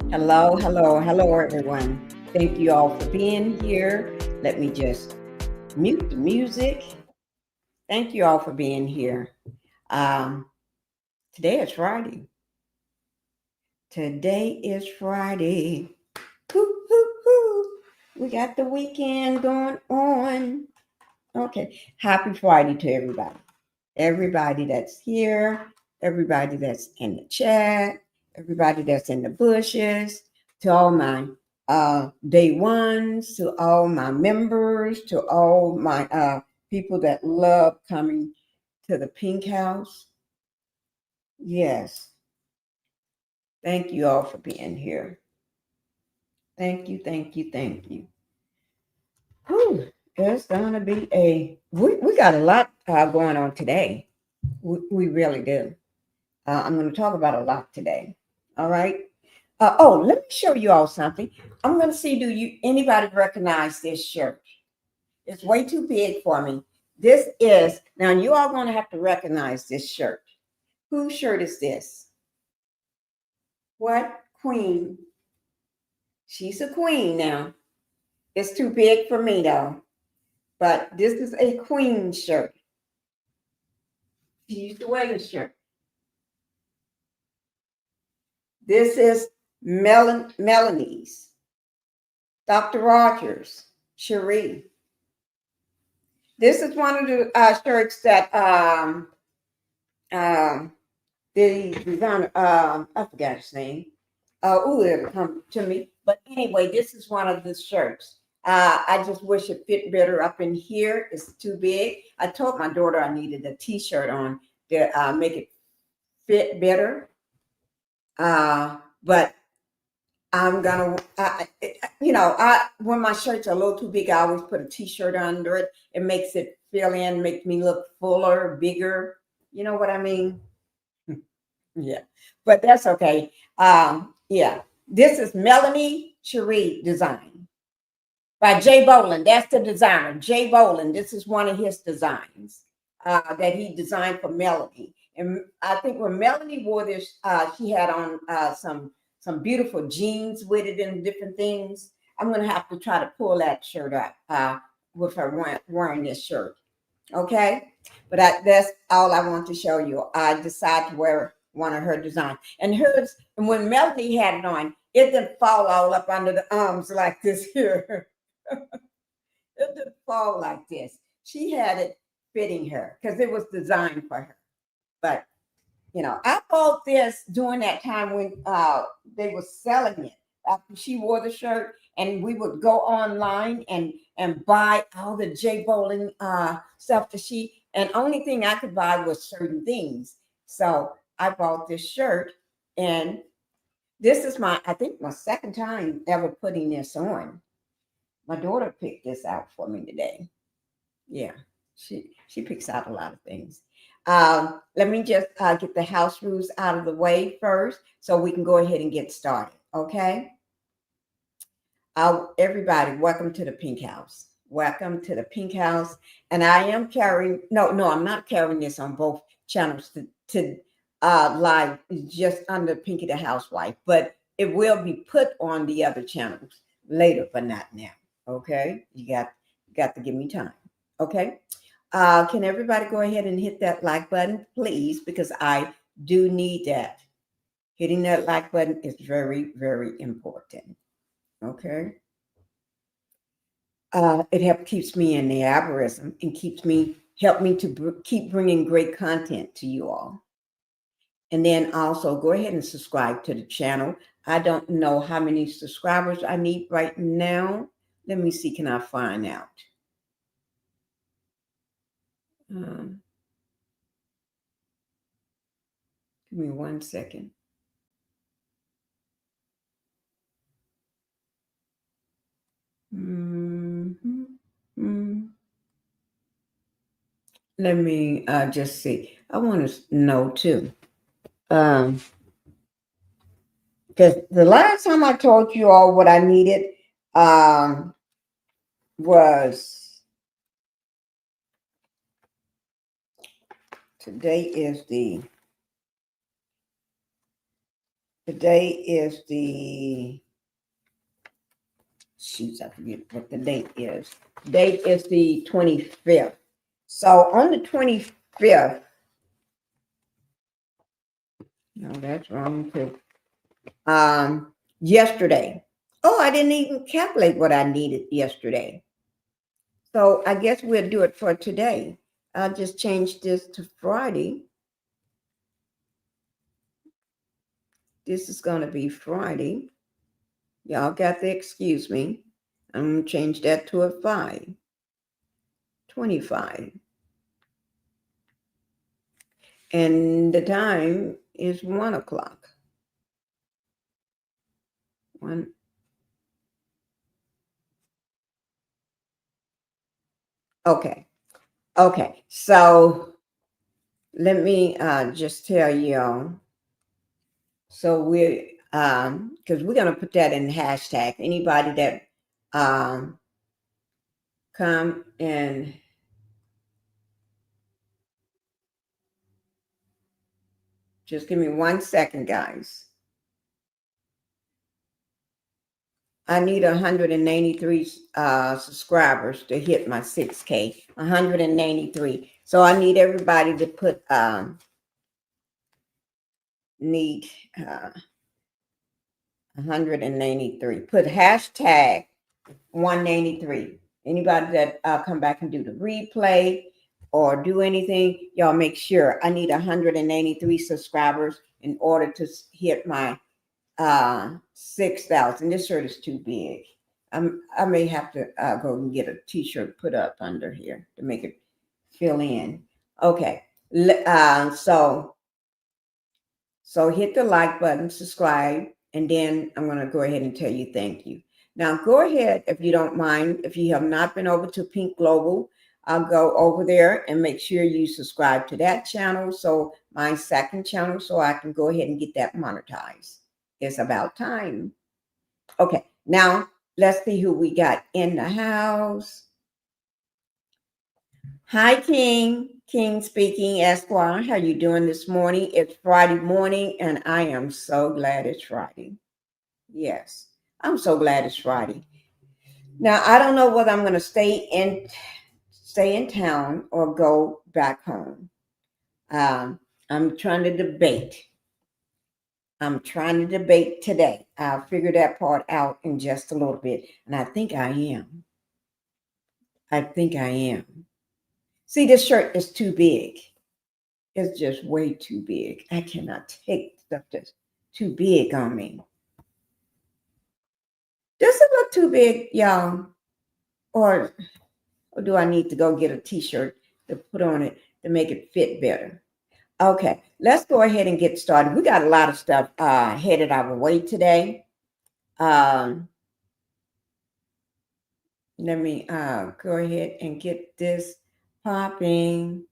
Hello, hello, hello, everyone. Thank you all for being here. Let me just mute the music. Thank you all for being here. Um, Today is Friday. Today is Friday. Hoo, hoo, hoo. We got the weekend going on. Okay. Happy Friday to everybody. Everybody that's here, everybody that's in the chat, everybody that's in the bushes, to all my day ones, to all my members, to all my people that love coming to the Pink House. Yes, thank you all for being here. Thank you, thank you, thank you. Whew, it's gonna be we got a lot going on today. We really do. I'm going to talk about a lot today. All right. Let me show you all something. I'm going to see, do you anybody recognize this shirt? It's way too big for me. This is, now you all going to have to recognize this shirt. Whose shirt is this? What queen? She's a queen now. It's too big for me though. But this is a queen shirt. She used to wear this shirt. This is Melanie's. Dr. Rogers, Cherie. This is one of the shirts that the designer, I forgot his name. It'll come to me. But anyway, this is one of the shirts. I just wish it fit better up in here. It's too big. I told my daughter I needed a t-shirt on to make it fit better. But I'm gonna, when my shirts are a little too big, I always put a t-shirt under it. It makes it fill in, makes me look fuller, bigger. You know what I mean? Yeah, but that's okay. Yeah, this is Melanie Cherie design by Jay Boland. That's the designer, Jay Boland. This is one of his designs that he designed for Melanie. And I think when Melanie wore this, she had on some beautiful jeans with it and different things. I'm gonna have to try to pull that shirt up with her wearing this shirt. Okay, but that's all I want to show you. I decided to wear one of her designs, and hers. And when Melanie had it on, it didn't fall all up under the arms like this here. It didn't fall like this. She had it fitting her because it was designed for her. But I bought this during that time when they were selling it after she wore the shirt, and we would go online and buy all the J Bowling stuff that she. And only thing I could buy was certain things. So I bought this shirt, and this is I think my second time ever putting this on. My daughter picked this out for me today. Yeah, she picks out a lot of things. Let me just get the house rules out of the way first, so we can go ahead and get started. Okay. Everybody, welcome to the Pink House. Welcome to the Pink House. And I am carrying. No, I'm not carrying this on both channels to live just under Pinkie the Housewife, but it will be put on the other channels later, but not now. Okay, you got to give me time. Okay. Can everybody go ahead and hit that like button, please? Because I do need that. Hitting that like button is very, very important. Okay. It keeps me in the algorithm and help me to keep bringing great content to you all. And then also go ahead and subscribe to the channel. I don't know how many subscribers I need right now. Let me see. Can I find out? Give me 1 second. Let me just see. I want to know too. Because the last time I told you all what I needed was today is the Today is the, shoot, I forget what the date is. Date is the 25th. So on the 25th, no, that's wrong too. Yesterday. Oh, I didn't even calculate what I needed yesterday. So I guess we'll do it for today. I'll just change this to Friday. This is going to be Friday. Y'all got to excuse me. I'm going to change that to a 5:25. And the time is 1 o'clock. One. Okay. Okay. So let me just tell y'all. So because we're gonna put that in hashtag. Anybody that come and just give me 1 second, guys. I need 183 subscribers to hit my 6K. 183. So I need everybody to put need 183. Put hashtag 183. Anybody that come back and do the replay or do anything, y'all make sure I need 183 subscribers in order to hit my 6,000. This shirt is too big. I may have to go and get a t-shirt put up under here to make it fill in. Okay. So hit the like button, subscribe, and then I'm going to go ahead and tell you thank you. Now go ahead, if you don't mind, if you have not been over to Pink Global, I'll go over there and make sure you subscribe to that channel. So my second channel, so I can go ahead and get that monetized. It's about time. Okay, now let's see who we got in the house. Hi, King. King speaking, Esquire. How you doing this morning? It's Friday morning, and I am so glad it's Friday. Yes, I'm so glad it's Friday. Now, I don't know whether I'm going to stay in town or go back home. I'm trying to debate. Today. I'll figure that part out in just a little bit, and I think I am. See, this shirt is too big. It's just way too big. I cannot take stuff that's too big on me. Does it look too big, y'all? Or do I need to go get a t-shirt to put on it to make it fit better? Okay, let's go ahead and get started. We got a lot of stuff headed our way today. Let me go ahead and get this popping.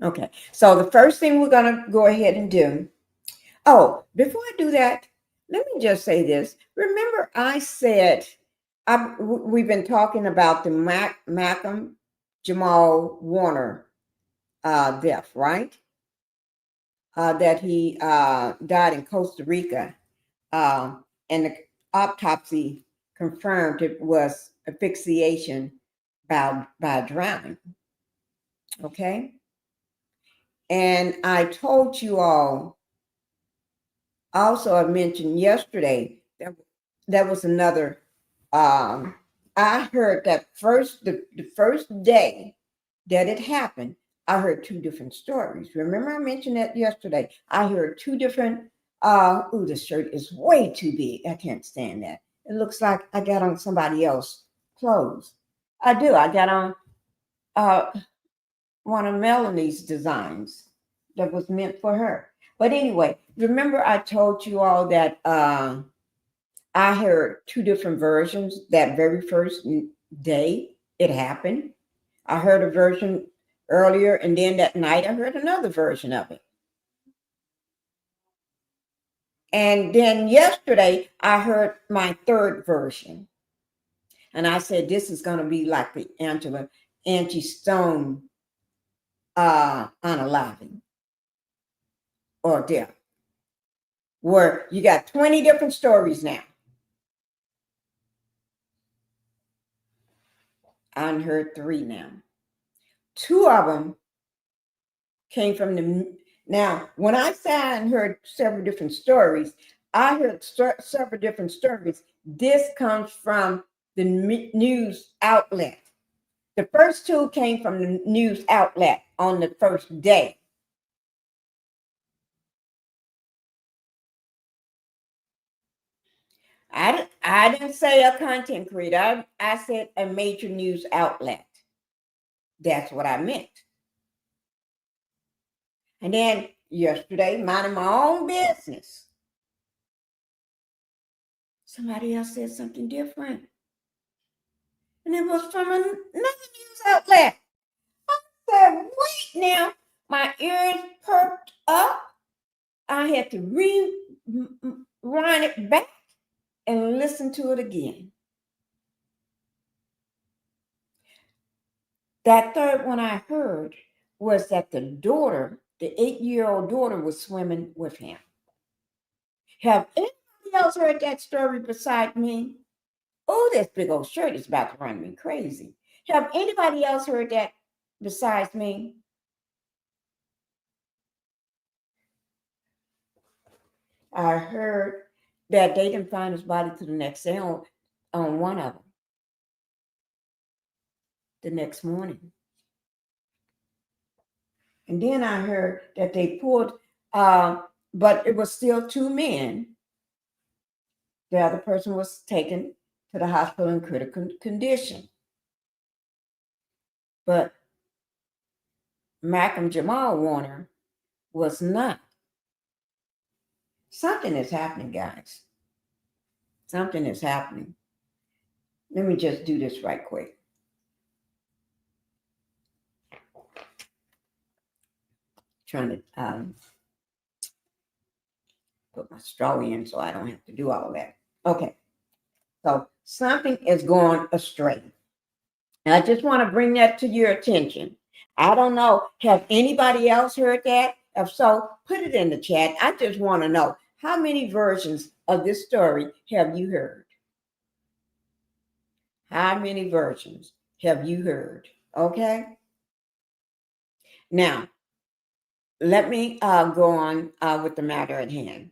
Okay, so the first thing we're going to go ahead and do. Oh, before I do that, let me just say this. Remember, I said we've been talking about the Malcolm Jamal Warner death, right? That he died in Costa Rica, and the autopsy confirmed it was asphyxiation by drowning. Okay, and I told you all. Also, I mentioned yesterday that there was another. I heard that the first day that it happened, I heard two different stories. Remember, I mentioned that yesterday. I heard two different. Ooh, the shirt is way too big. I can't stand that. It looks like I got on somebody else's clothes. I do. I got on one of Melanie's designs that was meant for her. But anyway, remember I told you all that I heard two different versions that very first day it happened. I heard a version earlier, and then that night I heard another version of it. And then yesterday I heard my third version. And I said, this is going to be like the Angela Angie Stone unaliving or death, where you got 20 different stories now. I heard 3 now. 2 of them came from the, now when I say I heard several different stories, I heard several different stories. This comes from the news outlet. The first 2 came from the news outlet on the first day. I didn't say a content creator. I said a major news outlet. That's what I meant. And then yesterday, minding my own business, somebody else said something different. And it was from another news outlet. I said, wait now. My ears perked up. I had to rewind it back and listen to it again. That third one I heard was that the daughter, the 8-year-old daughter, was swimming with him. Have anybody else heard that story beside me? Oh, this big old shirt is about to run me crazy. Have anybody else heard that besides me? I heard that they didn't find his body to the next day on one of them. The next morning. And then I heard that they pulled, but it was still 2 men. The other person was taken to the hospital in critical condition. But Malcolm Jamal Warner was not. Something is happening, guys. Something is happening. Let me just do this right quick. Trying to put my straw in so I don't have to do all that. Okay. So something is going astray. And I just want to bring that to your attention. I don't know. Have anybody else heard that? If so, put it in the chat. I just want to know, how many versions of this story have you heard? How many versions have you heard? Okay. Now, let me go on with the matter at hand.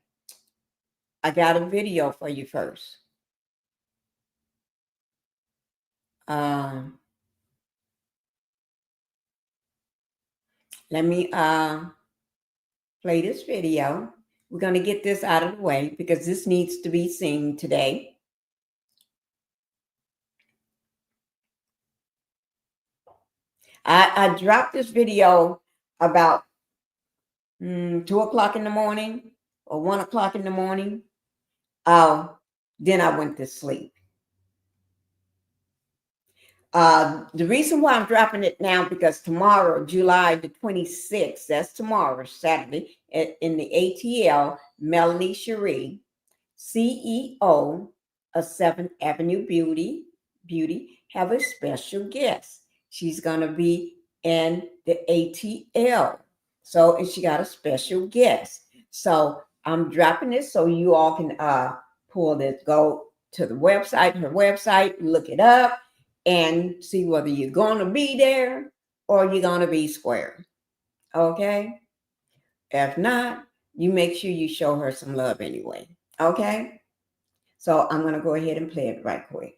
I got a video for you first. Let me play this video. We're going to get this out of the way because this needs to be seen today. I dropped this video about 2 o'clock in the morning or 1 o'clock in the morning. Then I went to sleep. The reason why I'm dropping it now, because tomorrow, July the 26th, that's tomorrow, Saturday, in the ATL, Melanie Cherie, CEO of 7th Avenue Beauty, have a special guest. She's going to be in the ATL. So, and she got a special guest. So I'm dropping this so you all can pull this, go to the website, her website, look it up, and see whether you're going to be there or you're going to be square. Okay? If not, you make sure you show her some love anyway. Okay? So I'm going to go ahead and play it right quick.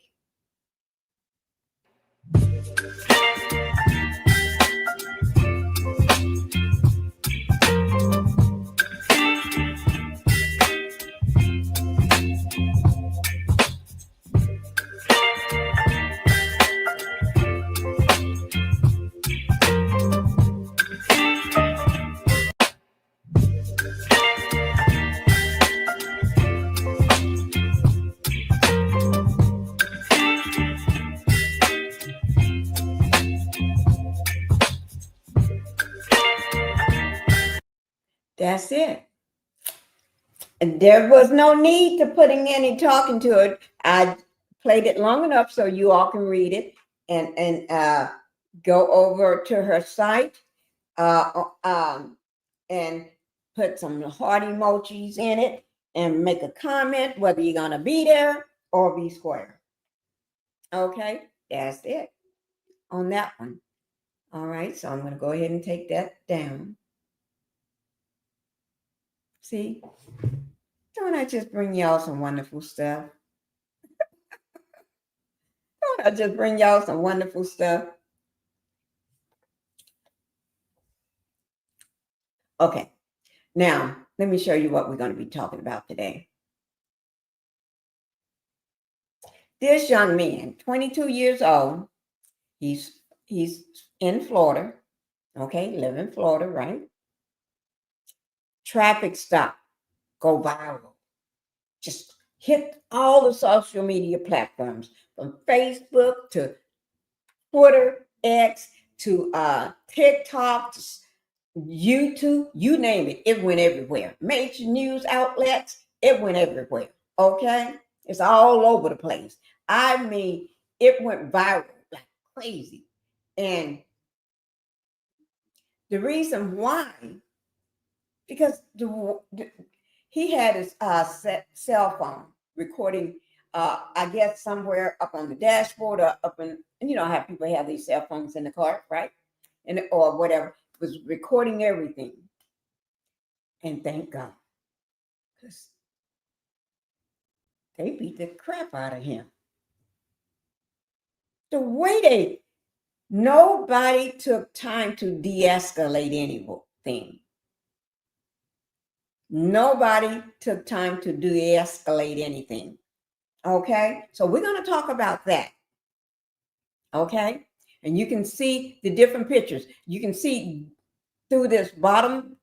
That's it. And there was no need to putting any talking to it. I played it long enough so you all can read it and go over to her site and put some heart emojis in it and make a comment whether you're going to be there or be square. Okay, that's it on that one. All right, so I'm going to go ahead and take that down. See, don't I just bring y'all some wonderful stuff? Don't I just bring y'all some wonderful stuff? Okay, now let me show you what we're going to be talking about today. This young man, 22 years old, he's in Florida. Okay, live in Florida, right? Traffic stop, go viral. Just hit all the social media platforms, from Facebook to Twitter, X to TikTok, to YouTube, you name it, it went everywhere. Major news outlets, it went everywhere. Okay, it's all over the place. I mean, it went viral like crazy, and the reason why, because he had his cell phone recording, I guess somewhere up on the dashboard or up in, you know how people have these cell phones in the car, right? And or whatever, it was recording everything. And thank God, because they beat the crap out of him. The way nobody took time to de-escalate anything. Nobody took time to de-escalate anything. Okay, so we're going to talk about that. Okay, and you can see the different pictures. You can see through this bottom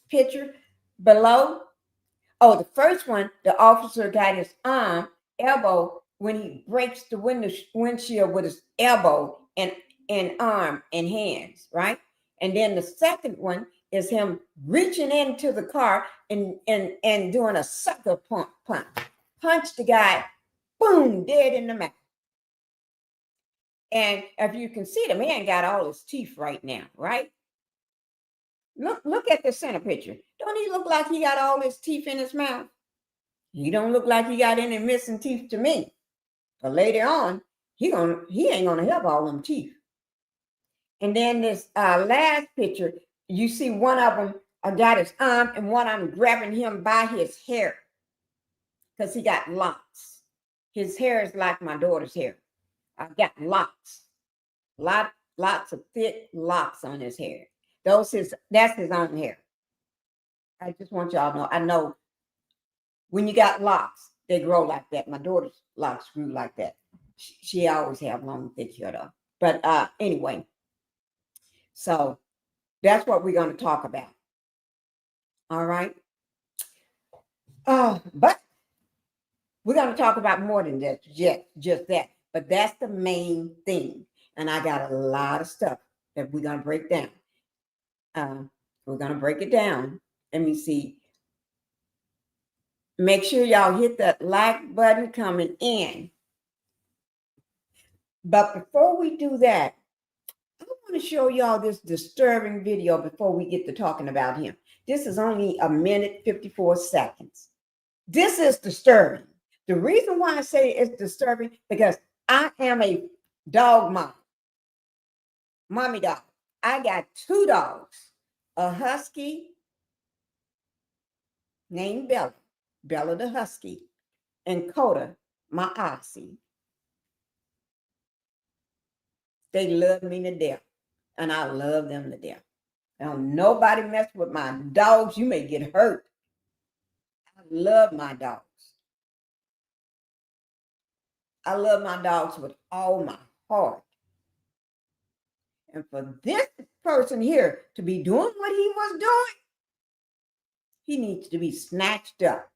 picture below. Oh, the first one, the officer got his elbow, when he breaks the windshield with his elbow and arm and hands, right? And then the second one is him reaching into the car and doing a sucker punch the guy, boom, dead in the mouth. And if you can see, the man got all his teeth right now, right? Look at the center picture. Don't he look like he got all his teeth in his mouth? He don't look like he got any missing teeth to me. But later on, he ain't gonna have all them teeth. And then this last picture, you see one of them got his arm and one of them grabbing him by his hair because he got locks. His hair is like my daughter's hair. I got locks, lots of thick locks on his hair. That's his own hair. I just want y'all to know. I know when you got locks, they grow like that. My daughter's locks grew like that. She always have long, thick hair though. But anyway, so that's what we're going to talk about. All right. But we're going to talk about more than that, just that. But that's the main thing. And I got a lot of stuff that we're going to break down. We're going to break it down. Let me see. Make sure y'all hit that like button coming in. But before we do that, I want to show y'all this disturbing video before we get to talking about him. This is only 1:54 seconds. This is disturbing. The reason why I say it's disturbing, because I am a dog mom, mommy dog. I got two dogs, a husky named Bella the husky, and Coda, my Aussie. They love me to death, and I love them to death. Don't nobody mess with my dogs. You may get hurt. I love my dogs. I love my dogs with all my heart. And for this person here to be doing what he was doing, he needs to be snatched up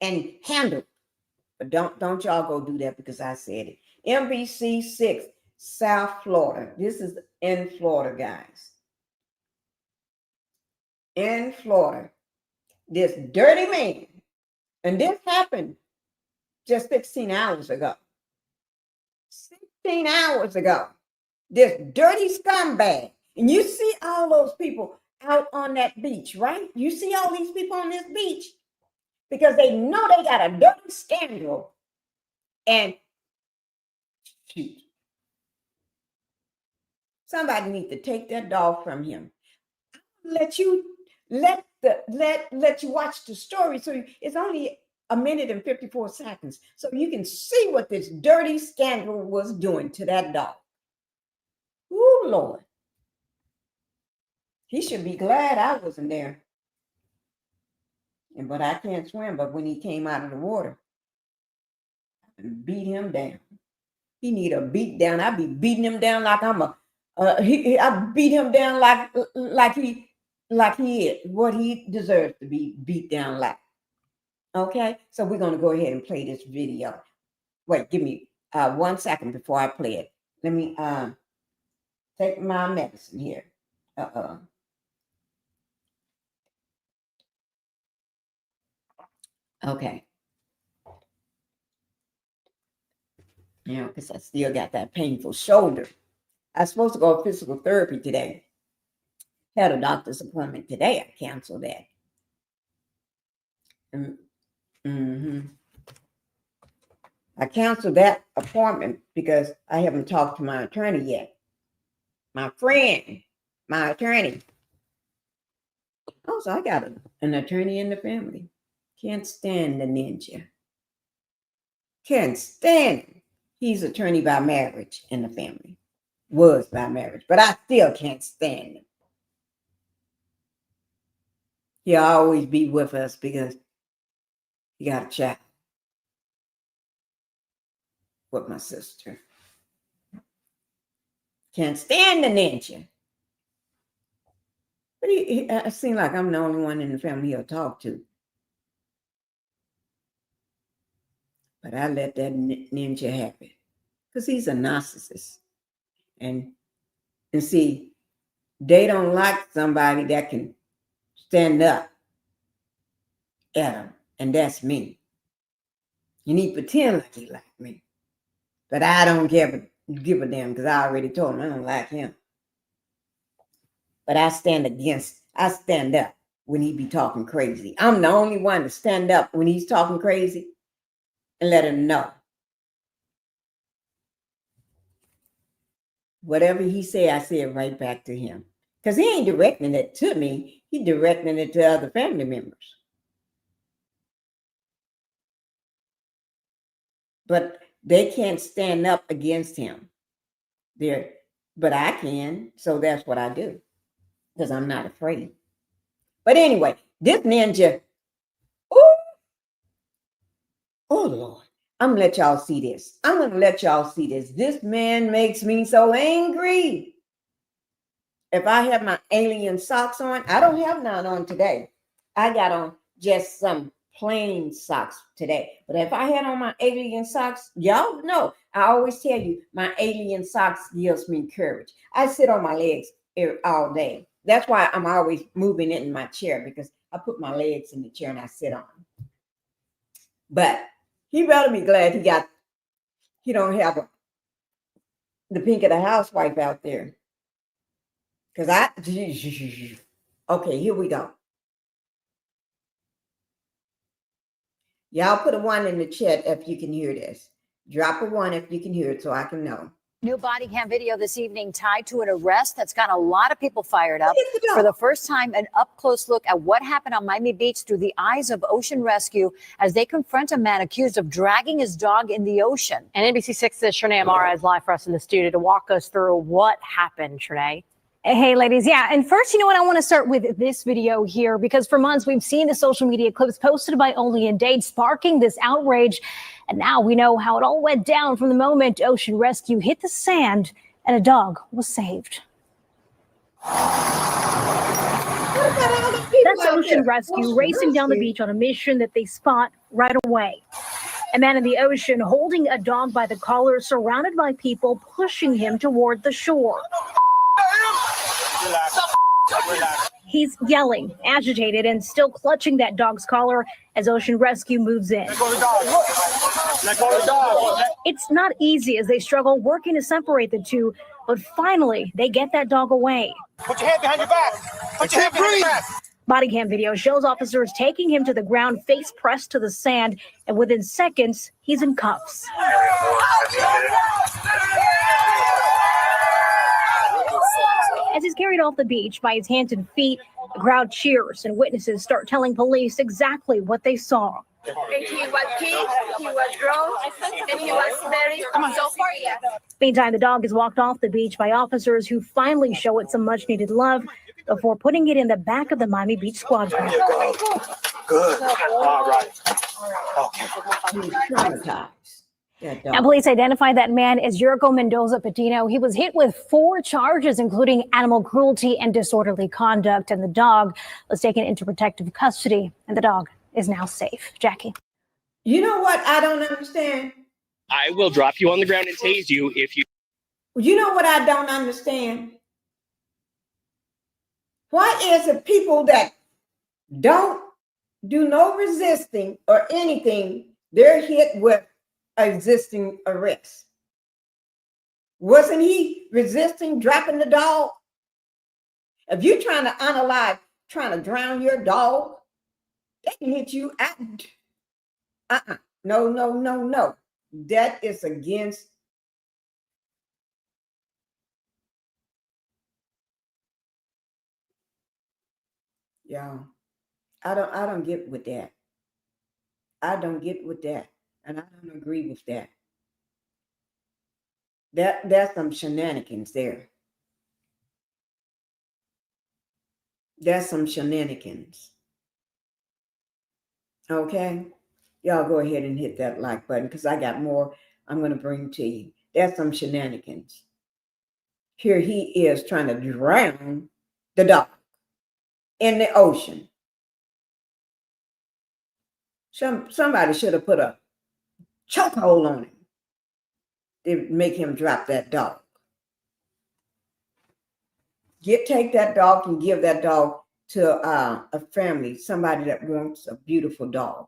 and handled. But don't y'all go do that because I said it. MBC 6, South Florida. This is in Florida, guys. In Florida. This dirty man. And this happened just 16 hours ago. 16 hours ago. This dirty scumbag. And you see all those people out on that beach, right? You see all these people on this beach because they know they got a dirty scandal. And shoot, somebody needs to take that dog from him. Let you watch the story. So it's only a minute and 54 seconds. So you can see what this dirty scandal was doing to that dog. Ooh, Lord. He should be glad I wasn't there. But I can't swim. But when he came out of the water, I beat him down. He need a beat down. I be beating him down like I'm I beat him down like he is what he deserves to be beat down like. Okay, so we're gonna go ahead and play this video. Wait, give me 1 second before I play it. Let me take my medicine here. Okay. Yeah, because I still got that painful shoulder. I was supposed to go to physical therapy today. Had a doctor's appointment today. I canceled that. I canceled that appointment because I haven't talked to my attorney yet. My friend, my attorney. Also, I got an attorney in the family. Can't stand the ninja. Can't stand him. He's attorney by marriage in the family. Was by marriage, but I still can't stand him. He'll always be with us because he got a child with my sister. Can't stand the ninja. But I seem like I'm the only one in the family he'll talk to. But I let that ninja have it because he's a narcissist. And see, they don't like somebody that can stand up at them. And that's me. And he pretend like he like me. But I don't give a damn because I already told him I don't like him. But I stand up when he be talking crazy. I'm the only one to stand up when he's talking crazy and let him know. Whatever he say, I say it right back to him. Because he ain't directing it to me. He directing it to other family members. But they can't stand up against him. But I can. So that's what I do. Because I'm not afraid. But anyway, this ninja. Oh Lord. I'm going to let y'all see this. This man makes me so angry. If I have my alien socks on, I don't have none on today. I got on just some plain socks today. But if I had on my alien socks, y'all know, I always tell you, my alien socks gives me courage. I sit on my legs all day. That's why I'm always moving it in my chair because I put my legs in the chair and I sit on them. But he better be glad he don't have the Pinkie the Housewife out there. Because okay, here we go. Y'all put a 1 in the chat if you can hear this. Drop a 1 if you can hear it so I can know. New body cam video this evening tied to an arrest that's got a lot of people fired up. For the first time, an up-close look at what happened on Miami Beach through the eyes of Ocean Rescue as they confront a man accused of dragging his dog in the ocean. And NBC6's Shanae Amara is live for us in the studio to walk us through what happened, Shanae. Hey, ladies. Yeah. And first, you know what? I want to start with this video here because for months we've seen the social media clips posted by Only in Dade sparking this outrage. And now we know how it all went down from the moment Ocean Rescue hit the sand and a dog was saved. That's Ocean Rescue racing down the beach on a mission that they spot right away. A man in the ocean holding a dog by the collar, surrounded by people pushing him toward the shore. He's yelling, agitated, and still clutching that dog's collar as Ocean Rescue moves in. It's not easy as they struggle working to separate the two, but finally they get that dog away. Put your hand behind your back. Put your hand behind your back. Body cam video shows officers taking him to the ground, face pressed to the sand, and within seconds, he's in cuffs. As he's carried off the beach by his hands and feet, the crowd cheers and witnesses start telling police exactly what they saw. He was kicked, he was drunk, and he was very so far, yeah. Meantime, the dog is walked off the beach by officers who finally show it some much-needed love before putting it in the back of the Miami Beach squad car. Good. All right. Okay. Traumatized. Now, police identified that man as Yurko Mendoza Patino. He was hit with 4 charges, including animal cruelty and disorderly conduct, and the dog was taken into protective custody, and the dog is now safe. Jackie. You know what I don't understand? I will drop you on the ground and tase you if you. You know what I don't understand? Why is it people that don't do no resisting or anything, they're hit with existing arrest? Wasn't he resisting dropping the dog? If you're trying to unalive, trying to drown your dog, they can hit you out. No. That is against. Yeah, I don't get with that. I don't get with that, and I don't agree with that. That's some shenanigans there. That's some shenanigans. Okay, y'all go ahead and hit that like button because I got more I'm going to bring to you. That's some shenanigans. Here he is trying to drown the dog in the ocean. Somebody should have put a chokehold on him to make him drop that dog. Take that dog and give that dog to a family, somebody that wants a beautiful dog.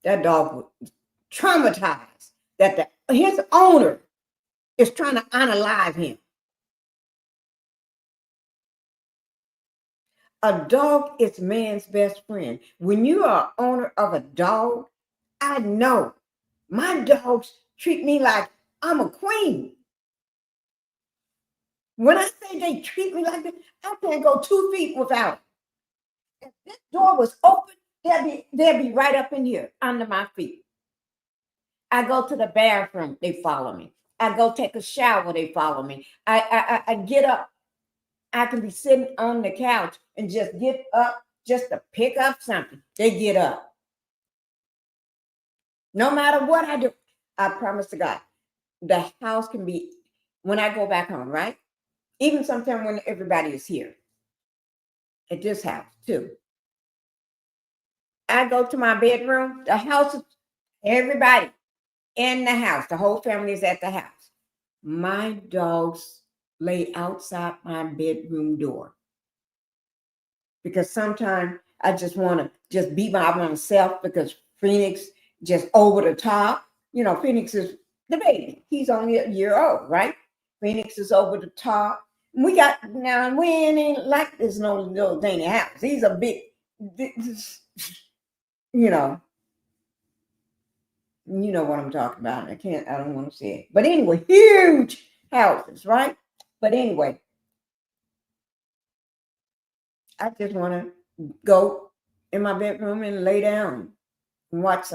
That dog was traumatized that his owner is trying to unalive him. A dog is man's best friend. When you are owner of a dog, I know my dogs treat me like I'm a queen. When I say they treat me like that, I can't go 2 feet without it. If this door was open, they'll be right up in here under my feet. I go to the bathroom, they follow me. I go take a shower, they follow me. I get up. I can be sitting on the couch and just get up just to pick up something. They get up. No matter what I do, I promise to God, the house can be, when I go back home, right? Even sometimes when everybody is here at this house too. I go to my bedroom, the house, everybody in the house, the whole family is at the house. My dogs lay outside my bedroom door because sometimes I just want to just be by myself because Phoenix just over the top. You know, Phoenix is the baby. He's only a year old, right? Phoenix is over the top. We got now. We ain't like this no little tiny house. He's a big, you know what I'm talking about. I don't want to say it, but anyway, huge houses, right? But anyway, I just want to go in my bedroom and lay down and watch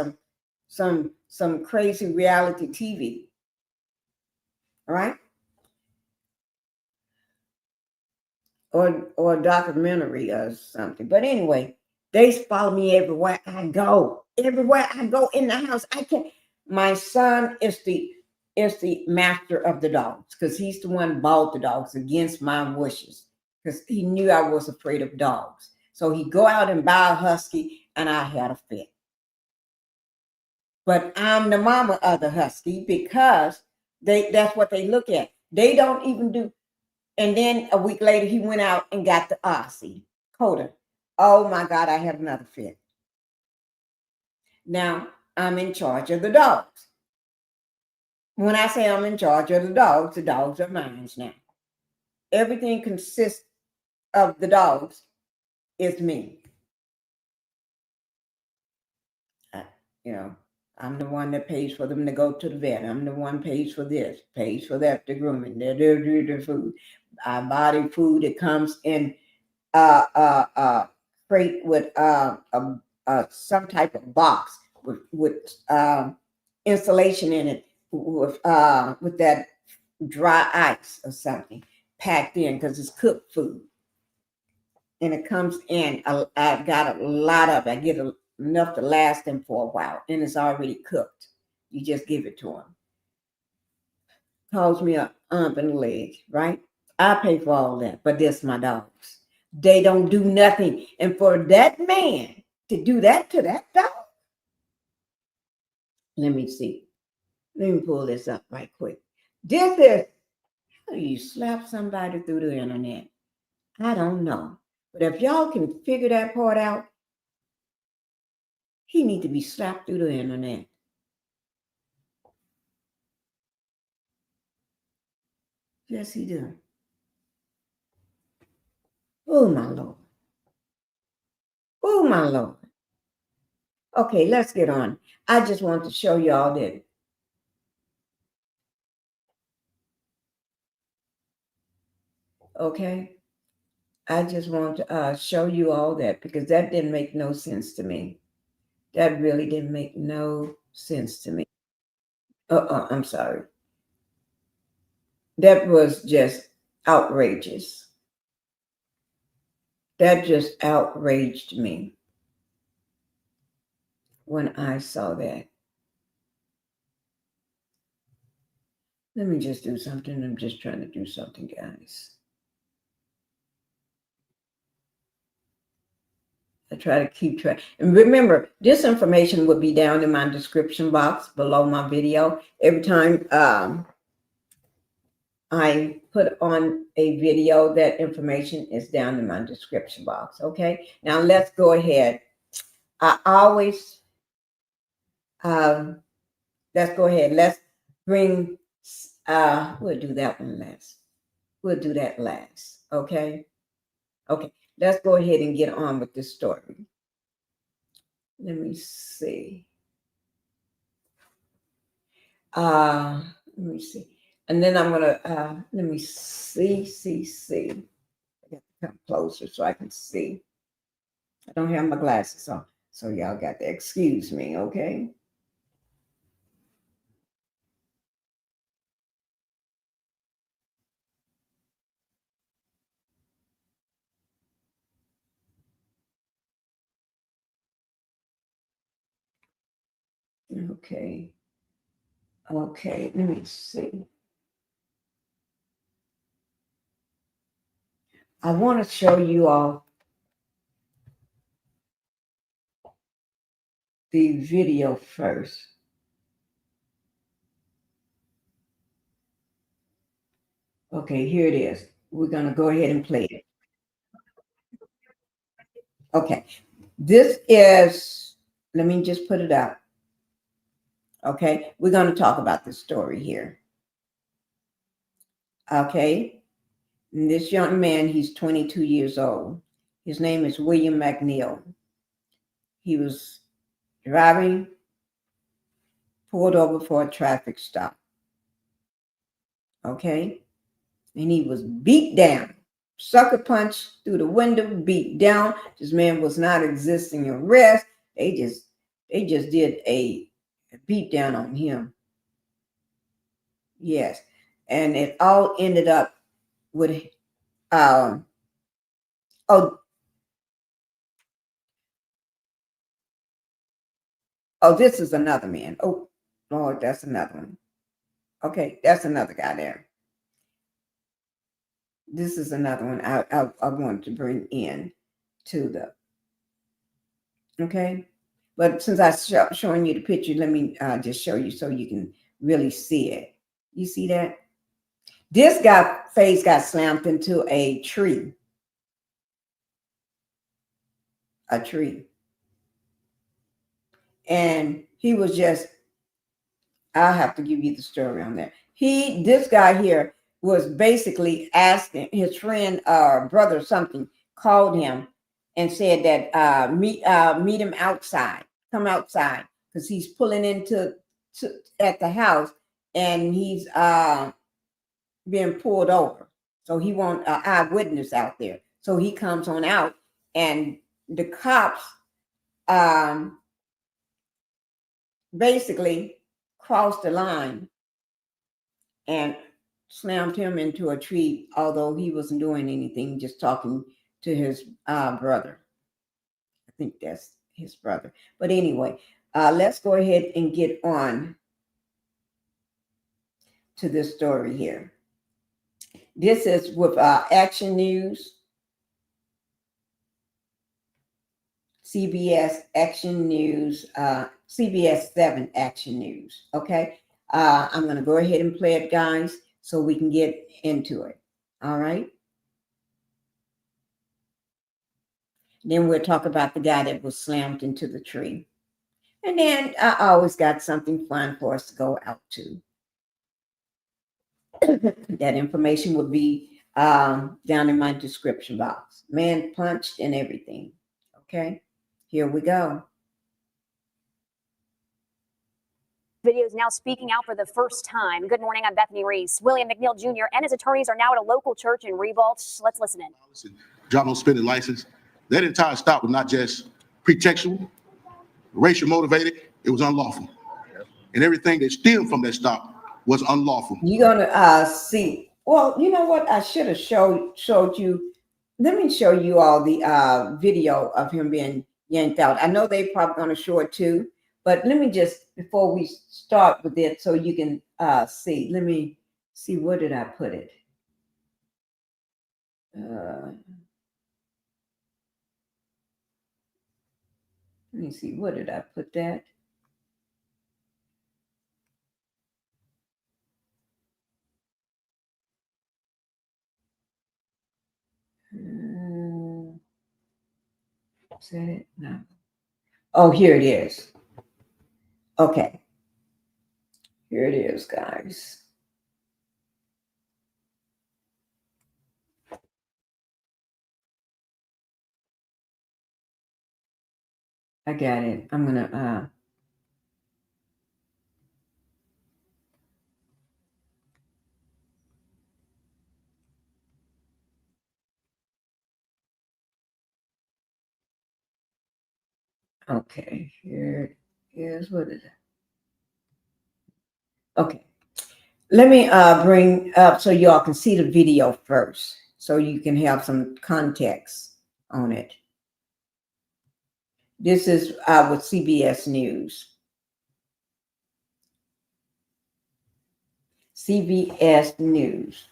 some crazy reality TV. All right? Or a documentary or something. But anyway, they follow me everywhere I go. Everywhere I go in the house, I can. My son is the master of the dogs because he's the one bought the dogs against my wishes because he knew I was afraid of dogs. So he go out and buy a husky, and I had a fit. But I'm the mama of the husky because that's what they look at. They don't even do. And then a week later, he went out and got the Aussie, Coda. Oh my God, I had another fit. Now I'm in charge of the dogs. When I say I'm in charge of the dogs are mine now. Everything consists of the dogs is me. I'm the one that pays for them to go to the vet. I'm the one pays for this, pays for that, the grooming, the food. I buy the food that comes in crate with some type of box with insulation in it with that dry ice or something packed in because it's cooked food. And it comes in, I've got a lot of it. I get enough to last them for a while, and it's already cooked. You just give it to them. Calls me an arm and a leg, right? I pay for all that, but this my dogs. They don't do nothing. And for that man to do that to that dog, let me see. Let me pull this up right quick. This is how you slap somebody through the internet. I don't know. But if y'all can figure that part out, he need to be slapped through the internet. Yes, he do. Oh, my Lord. Oh, my Lord. Okay, let's get on. I just want to show y'all that. Okay? I just want to show you all that because that didn't make no sense to me. That really didn't make no sense to me. I'm sorry. That was just outrageous. That just outraged me when I saw that. Let me just do something. I'm just trying to do something, guys. I try to keep track. And remember, this information will be down in my description box below my video. Every time I put on a video, that information is down in my description box. Okay, now let's go ahead. I always, let's go ahead. Let's bring, we'll do that one last. We'll do that last. Okay. Okay. Let's go ahead and get on with this story. Let me see. Let me see. And then I'm gonna let me see. I got to come closer so I can see. I don't have my glasses on, so y'all got to excuse me, okay? Okay. Okay, let me see. I want to show you all the video first. Okay, here it is. We're going to go ahead and play it. Okay, this is, let me just put it up. Okay, we're going to talk about this story here. Okay, and this young man, he's 22 years old. His name is William McNeil. He was driving, pulled over for a traffic stop. Okay, and he was beat down, sucker punched through the window, beat down. This man was not existing arrest. They just did a beat down on him. Yes, and it all ended up with this is another man. Oh Lord, that's another one. Okay, that's another guy there. This is another one I wanted to bring in to the, okay. But since I'm showing you the picture, let me just show you so you can really see it. You see that? This guy face got slammed into a tree. A tree. and he was just, I'll have to give you the story on that. This guy here was basically asking his friend or brother or something, called him and said that meet him outside, come outside, because he's pulling into at the house and he's being pulled over. So he want an eyewitness out there. So he comes on out, and the cops basically crossed the line and slammed him into a tree, although he wasn't doing anything, just talking to his brother. I think that's his brother. But anyway, let's go ahead and get on to this story here. This is with Action News, CBS Action News, CBS 7 Action News. Okay, I'm going to go ahead and play it, guys, so we can get into it. All right. Then we'll talk about the guy that was slammed into the tree. And then I always got something fun for us to go out to. That information will be down in my description box. Man punched and everything. Okay, here we go. Video is now speaking out for the first time. Good morning, I'm Bethany Reese. William McNeil Jr. and his attorneys are now at a local church in Revault. Let's listen in. Drop no spending license. That entire stop was not just pretextual, racial motivated, it was unlawful. And everything that stemmed from that stop was unlawful. You're gonna see. Well, you know what? I should have showed you. Let me show you all the video of him being yanked out. I know they probably gonna show it too, but let me just, before we start with it, so you can see. Let me see, where did I put it? Let me see, where did I put that? Is that it? No. Oh, here it is. Okay. Here it is, guys. I got it. I'm gonna okay, here it is. What is it? Okay. Let me bring up so y'all can see the video first, so you can have some context on it. This is with CBS News. CBS News.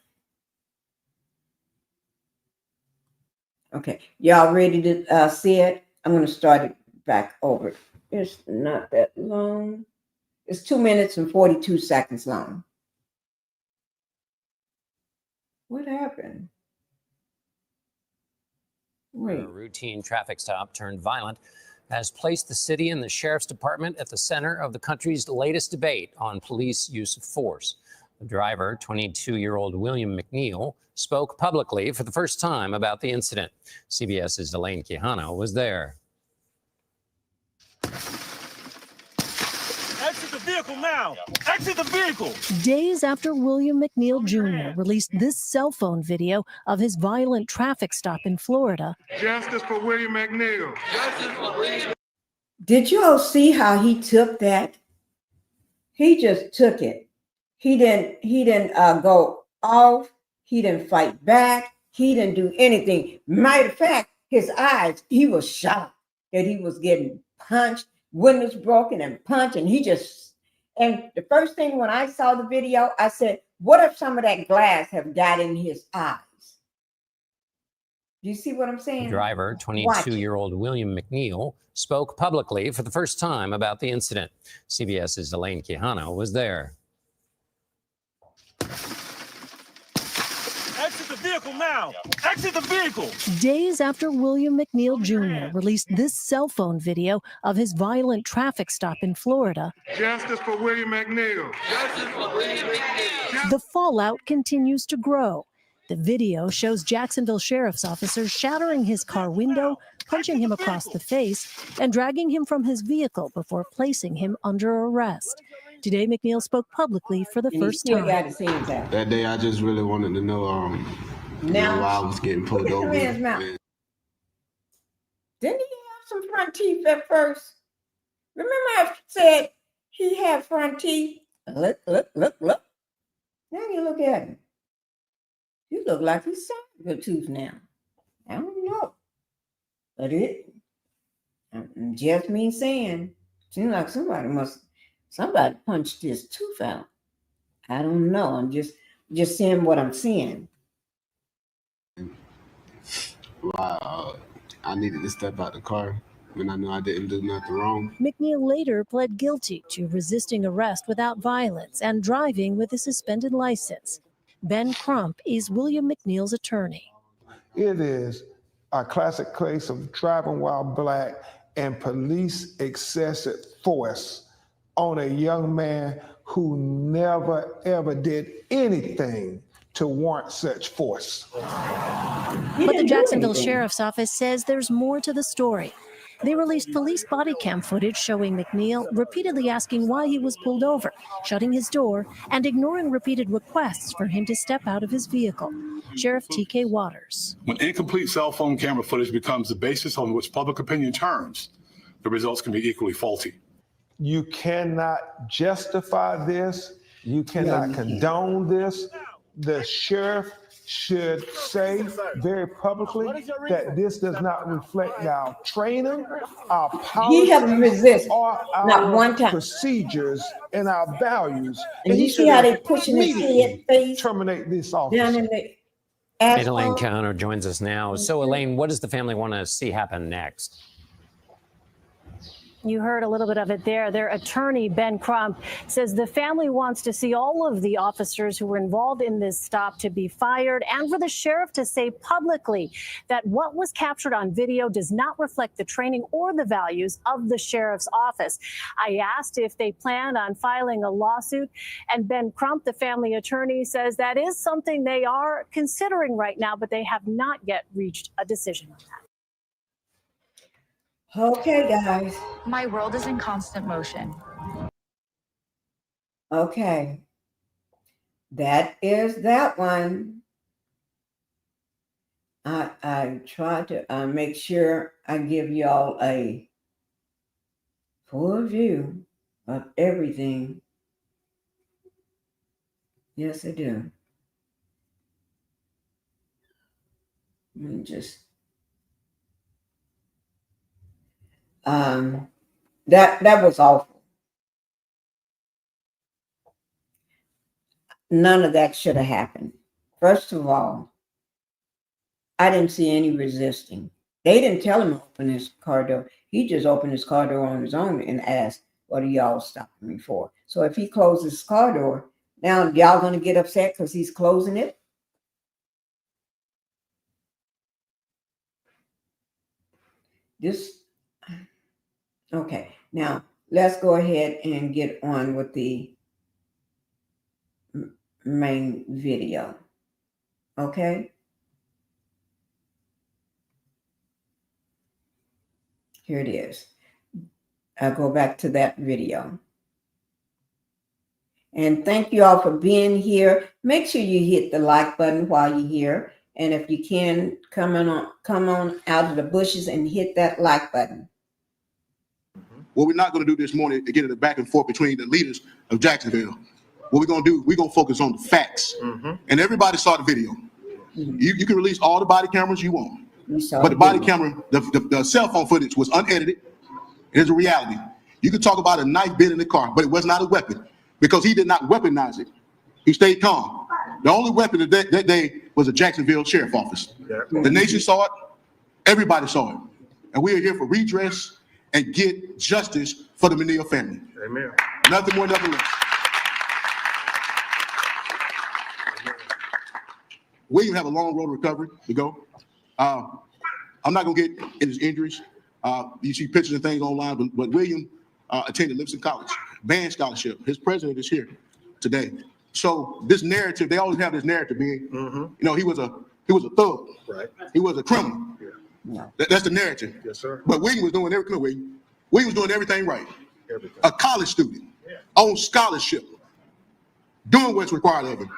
Okay, y'all ready to see it? I'm going to start it back over. It's not that long. It's 2 minutes and 42 seconds long. What happened? Wait. A routine traffic stop turned violent has placed the city and the sheriff's department at the center of the country's latest debate on police use of force. The driver, 22-year-old William McNeil, spoke publicly for the first time about the incident. CBS's Elaine Quijano was there. Exit the vehicle now. Exit the vehicle. Days after William McNeil Jr. released this cell phone video of his violent traffic stop in Florida. Justice for William McNeil. Justice for William. Did you all see how he took that? He just took it. He didn't go off. He didn't fight back. He didn't do anything. Matter of fact, his eyes, he was shocked that he was getting punched, windows broken and punched, and and the first thing when I saw the video, I said, what if some of that glass have got in his eyes? Do you see what I'm saying? The driver, 22-year-old William McNeil, spoke publicly for the first time about the incident. CBS's Elaine Quijano was there. Exit the vehicle now. Exit the vehicle. Days after William McNeil Jr. released this cell phone video of his violent traffic stop in Florida, Justice for William McNeil. Justice for William McNeil. the fallout continues to grow. The video shows Jacksonville sheriff's officers shattering his car window, punching him across the face, and dragging him from his vehicle before placing him under arrest. Today, McNeil spoke publicly for the first time. That day, I just really wanted to know, why I was getting pulled over. Didn't he have some front teeth at first? Remember I said he had front teeth? Look. Now you look at him. You look like he's saw good tooth now. I don't know. But it just me saying, seems like somebody punched his tooth out. I don't know. I'm just seeing what I'm seeing. Wow, I needed to step out the car when I knew I didn't do nothing wrong. McNeil later pled guilty to resisting arrest without violence and driving with a suspended license. Ben Crump is William McNeil's attorney. It is a classic case of driving while black and police excessive force on a young man who never ever did anything to warrant such force. But the Jacksonville Sheriff's Office says there's more to the story. They released police body cam footage showing McNeil repeatedly asking why he was pulled over, shutting his door, and ignoring repeated requests for him to step out of his vehicle. Sheriff T.K. Waters. When incomplete cell phone camera footage becomes the basis on which public opinion turns, the results can be equally faulty. You cannot justify this. You cannot condone this. The sheriff should say very publicly that this does not reflect our training, our policies, or our procedures and our values. And you see how they pushing his head face? Terminate this officer. Down in the Elaine Counter joins us now. So, Elaine, what does the family want to see happen next? You heard a little bit of it there. Their attorney, Ben Crump, says the family wants to see all of the officers who were involved in this stop to be fired and for the sheriff to say publicly that what was captured on video does not reflect the training or the values of the sheriff's office. I asked if they planned on filing a lawsuit, and Ben Crump, the family attorney, says that is something they are considering right now, but they have not yet reached a decision on that. Okay, guys. My world is in constant motion. Okay. That is that one. I try to make sure I give y'all a full view of everything. Yes, I do. Let me just that was awful. None of that should have happened. First of all, I didn't see any resisting. They didn't tell him to open his car door. He just opened his car door on his own and asked, "What are y'all stopping me for?" So if he closes his car door, now y'all gonna get upset because he's closing it? Okay, now let's go ahead and get on with the main video. Okay. Here it is. I'll go back to that video. And thank you all for being here. Make sure you hit the like button while you're here. And if you can, come on out of the bushes and hit that like button. What we're not going to do this morning is get in the back and forth between the leaders of Jacksonville. What we're going to do, we're going to focus on the facts. And everybody saw the video. You can release all the body cameras you want. But the body camera, the cell phone footage was unedited. It's a reality. You could talk about a knife being in the car, but it was not a weapon because he did not weaponize it. He stayed calm. The only weapon that day was a Jacksonville sheriff office. The nation saw it. Everybody saw it. And we are here for redress and get justice for the McNeil family. Amen. Nothing more, nothing less. William have a long road to recovery to go. I'm not gonna get in his injuries. You see pictures and things online, but William attended Livingston College, band scholarship. His president is here today. So this narrative, they always have this narrative being, you know, he was a thug, right? He was a criminal. Yeah. That's the narrative. Yes, sir. But William was doing everything. William was doing everything right. Everything. A college student on scholarship, doing what's required of him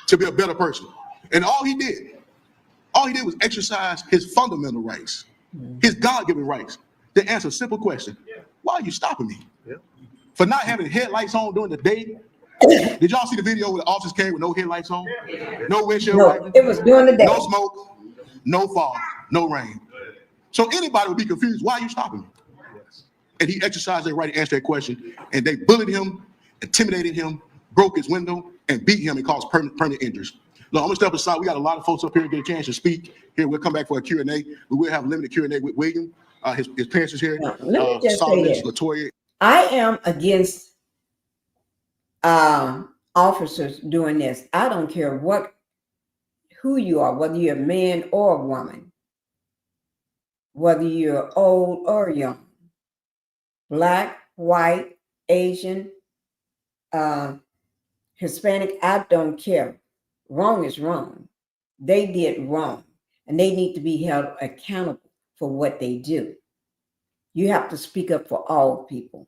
to be a better person. And all he did was exercise his fundamental rights, his God-given rights, to answer a simple question: why are you stopping me? Yeah. For not having headlights on during the day? Did y'all see the video where the officers came with no headlights on? No windshield wipers? It was during the day. No smoke, no fog, no rain. So anybody would be confused. Why are you stopping me? Yes. And he exercised their right to answer that question. And they bullied him, intimidated him, broke his window, and beat him and caused permanent injuries. Look, I'm gonna step aside. We got a lot of folks up here to get a chance to speak. Here, we'll come back for a Q&A. We will have a limited Q&A with William. His parents is here. Now, let me just Solomon, say this. Latoya. I am against officers doing this. I don't care who you are, whether you're a man or a woman, whether you're old or young, black, white, Asian, Hispanic, I don't care. Wrong is wrong. They did wrong, and they need to be held accountable for what they do. You have to speak up for all people.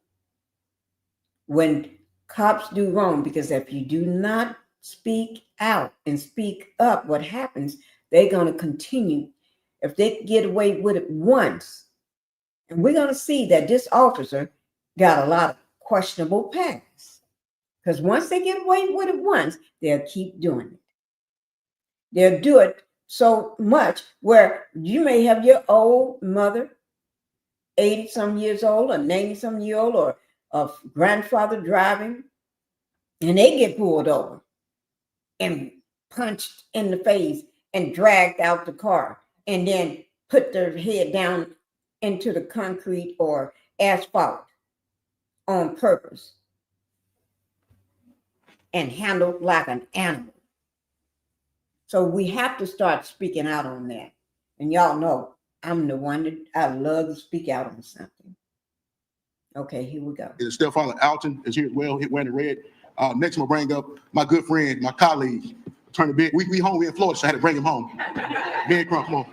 When cops do wrong, because if you do not speak out and speak up, what happens, they're going to continue. If they get away with it once, and we're going to see that this officer got a lot of questionable past, because once they get away with it once, they'll keep doing it. They'll do it so much where you may have your old mother, 80-some years old or 90-some year old, or a grandfather driving, and they get pulled over and punched in the face and dragged out the car and then put their head down into the concrete or asphalt on purpose and handled like an animal. So we have to start speaking out on that. And y'all know I'm the one that I love to speak out on something. Okay, here we go. Stepfather Alton is here as well, wearing the red. Next, I'm gonna bring up my good friend, my colleague, Attorney Ben. We home, we in Florida, so I had to bring him home. Ben Crump, come on.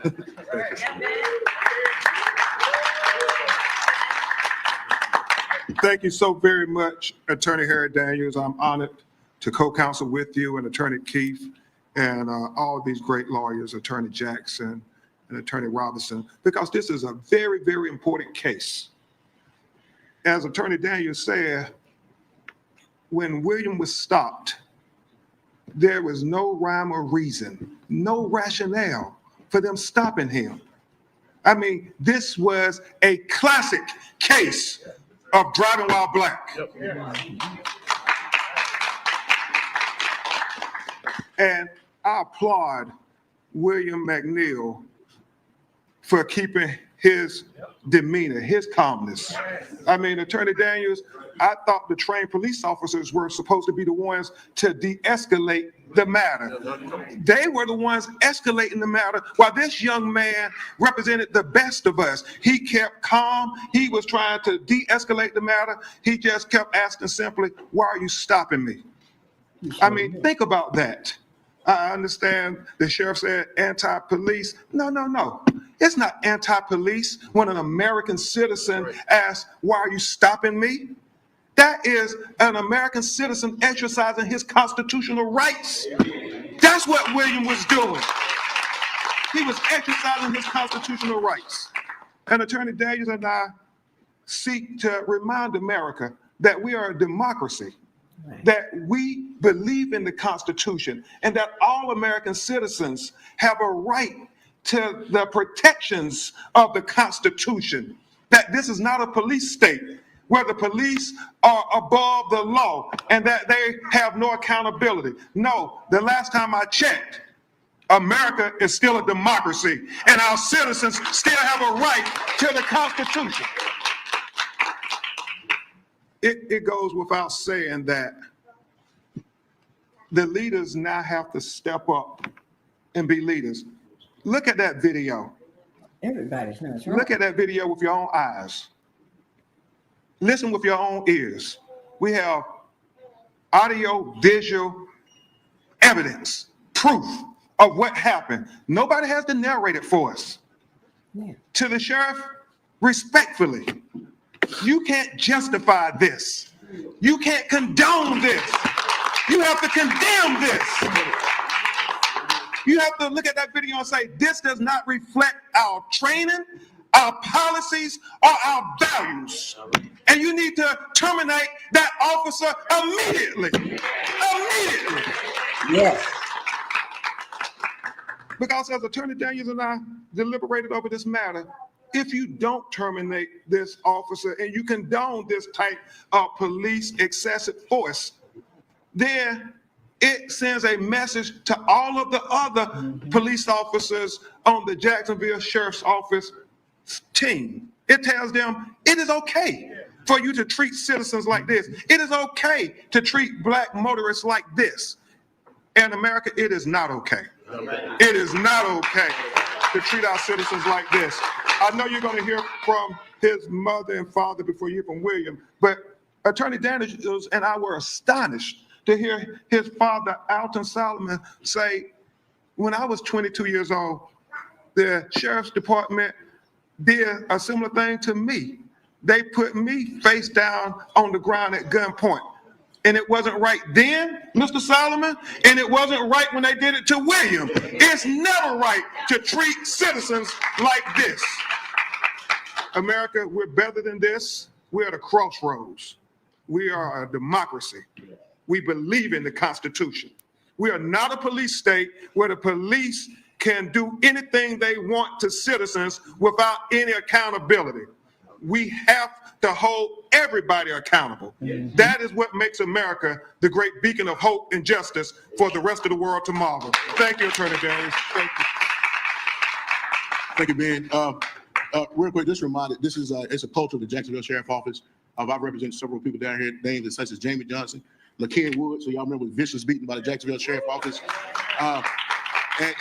Thank you so very much, Attorney Harry Daniels. I'm honored to co-counsel with you and Attorney Keith and all of these great lawyers, Attorney Jackson and Attorney Robinson, because this is a very, very important case. As Attorney Daniels said, when William was stopped, there was no rhyme or reason, no rationale for them stopping him. I mean, this was a classic case of driving while black. And I applaud William McNeil for keeping his demeanor, his calmness. I mean, Attorney Daniels, I thought the trained police officers were supposed to be the ones to de-escalate the matter. They were the ones escalating the matter while this young man represented the best of us. He kept calm. He was trying to de-escalate the matter. He just kept asking simply, why are you stopping me? I mean, think about that. I understand the sheriff said anti-police. No. It's not anti-police when an American citizen asks, why are you stopping me? That is an American citizen exercising his constitutional rights. That's what William was doing. He was exercising his constitutional rights. And Attorney Daniels and I seek to remind America that we are a democracy, that we believe in the Constitution, and that all American citizens have a right to the protections of the Constitution, that this is not a police state where the police are above the law and that they have no accountability. No, the last time I checked, America is still a democracy and our citizens still have a right to the Constitution. It goes without saying that the leaders now have to step up and be leaders. Look at that video. Everybody's not sure. Look at that video with your own eyes. Listen with your own ears. We have audio, visual evidence, proof of what happened. Nobody has to narrate it for us. Yeah. To the sheriff, respectfully, you can't justify this. You can't condone this. You have to condemn this. You have to look at that video and say, this does not reflect our training, our policies, or our values. And you need to terminate that officer immediately. Immediately. Yes. Because as Attorney Daniels and I deliberated over this matter, if you don't terminate this officer and you condone this type of police excessive force, then it sends a message to all of the other police officers on the Jacksonville Sheriff's Office team. It tells them it is okay for you to treat citizens like this. It is okay to treat black motorists like this. In America, it is not okay. It is not okay to treat our citizens like this. I know you're going to hear from his mother and father before you hear from William, but Attorney Daniels and I were astonished to hear his father, Alton Solomon, say, when I was 22 years old, the sheriff's department did a similar thing to me. They put me face down on the ground at gunpoint. And it wasn't right then, Mr. Solomon, and it wasn't right when they did it to William. It's never right to treat citizens like this. America, we're better than this. We're at a crossroads. We are a democracy. We believe in the Constitution. We are not a police state where the police can do anything they want to citizens without any accountability. We have to hold everybody accountable. That is what makes America the great beacon of hope and justice for the rest of the world to marvel. Thank you, Attorney Daniels. Thank you. Thank you, Ben. Real quick, just reminded, this is it's a culture of the Jacksonville Sheriff's Office. I represent several people down here, names such as Jamie Johnson, LaKen Wood, so y'all remember was vicious beaten by the Jacksonville Sheriff's Office.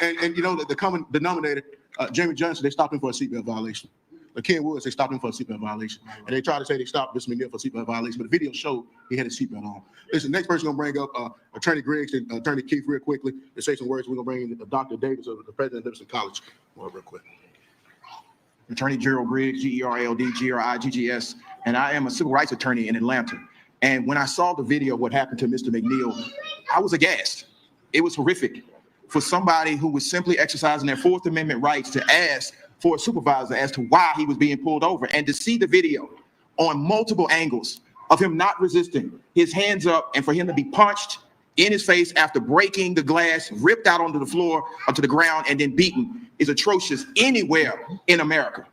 And you know, the common denominator, Jamie Johnson, they stopped him for a seatbelt violation. LaKen Woods, they stopped him for a seatbelt violation. And they tried to say they stopped Mr. McNeil for a seatbelt violation, but the video showed he had his seatbelt on. Listen, next person gonna bring up Attorney Griggs and Attorney Keith real quickly to say some words. We're gonna bring in Dr. Davis, the president of Livingston College, real quick. Attorney Gerald Griggs, Gerald Griggs, and I am a civil rights attorney in Atlanta. And when I saw the video of what happened to Mr. McNeil, I was aghast. It was horrific for somebody who was simply exercising their Fourth Amendment rights to ask for a supervisor as to why he was being pulled over, and to see the video on multiple angles of him not resisting, his hands up, and for him to be punched in his face after breaking the glass, ripped out onto the floor, onto the ground, and then beaten is atrocious anywhere in America.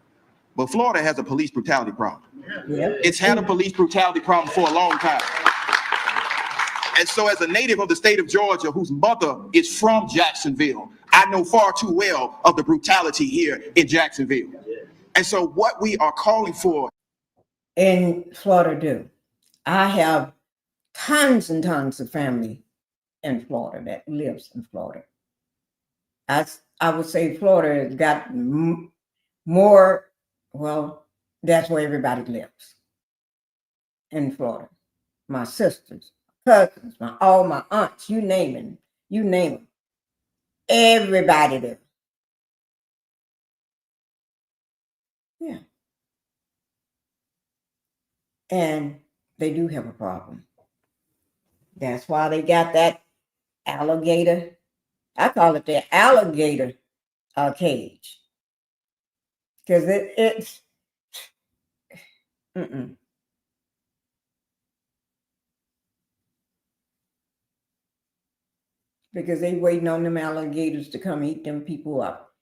But Florida has a police brutality problem. It's had a police brutality problem for a long time. And so as a native of the state of Georgia, whose mother is from Jacksonville, I know far too well of the brutality here in Jacksonville. And so what we are calling for in Florida do. I have tons and tons of family in Florida that lives in Florida. I would say Florida has got more, well, that's where everybody lives in Florida. My sisters, cousins, all my aunts, you name it. Everybody there. Yeah. And they do have a problem. That's why they got that alligator. I call it the alligator cage. Because it's because they waiting on them alligators to come eat them people up.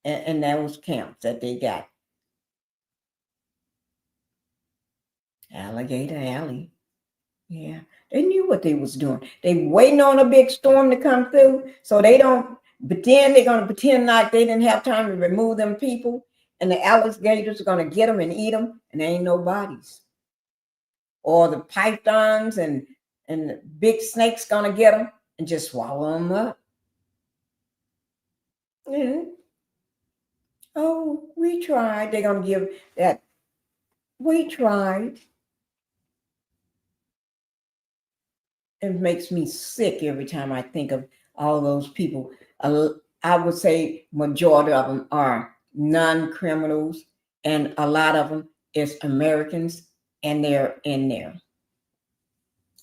And those camps that they got. Alligator Alley. Yeah. They knew what they was doing. They waiting on a big storm to come through. So they don't pretend, they're going to pretend like they didn't have time to remove them people. And the alligators are going to get them and eat them. And there ain't no bodies. Or the pythons and the big snakes going to get them and just swallow them up. Yeah. Oh, we tried. They're going to give that. We tried. It makes me sick every time I think of all those people. I would say majority of them are non-criminals, and a lot of them is Americans, and they're in there.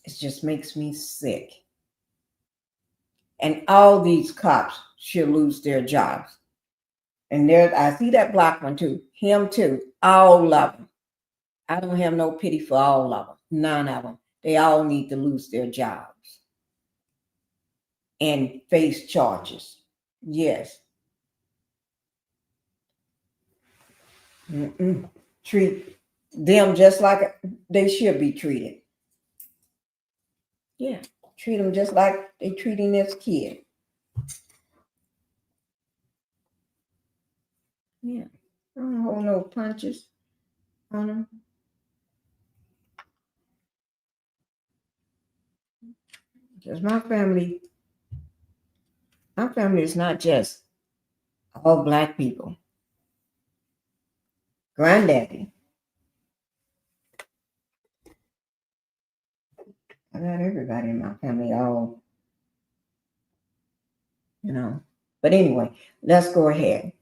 It just makes me sick. And all these cops should lose their jobs. And there, I see that black one too. Him too. All of them. I don't have no pity for all of them. None of them. They all need to lose their jobs and face charges. Yes. Treat them just like they should be treated. Yeah. Treat them just like they treating this kid. Yeah. I don't hold no punches on them. Because my family is not just all black people. Granddaddy. I got everybody in my family, all, you know. But anyway, let's go ahead.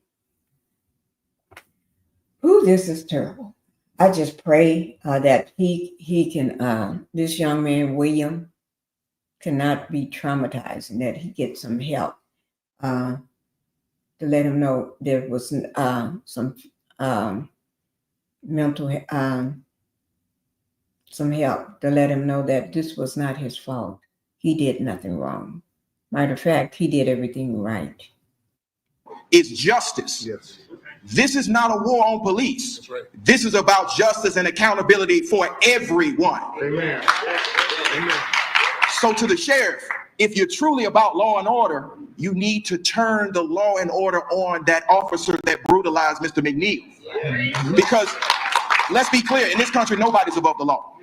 Ooh, this is terrible. I just pray that he can, this young man, William, cannot be traumatized and that he gets some help to let him know there was some mental, some help to let him know that this was not his fault. He did nothing wrong. Matter of fact, he did everything right. It's justice. Yes. This is not a war on police. That's right. This is about justice and accountability for everyone. Amen. Amen. So to the sheriff, if you're truly about law and order, you need to turn the law and order on that officer that brutalized Mr. McNeil. Because let's be clear, in this country, nobody's above the law.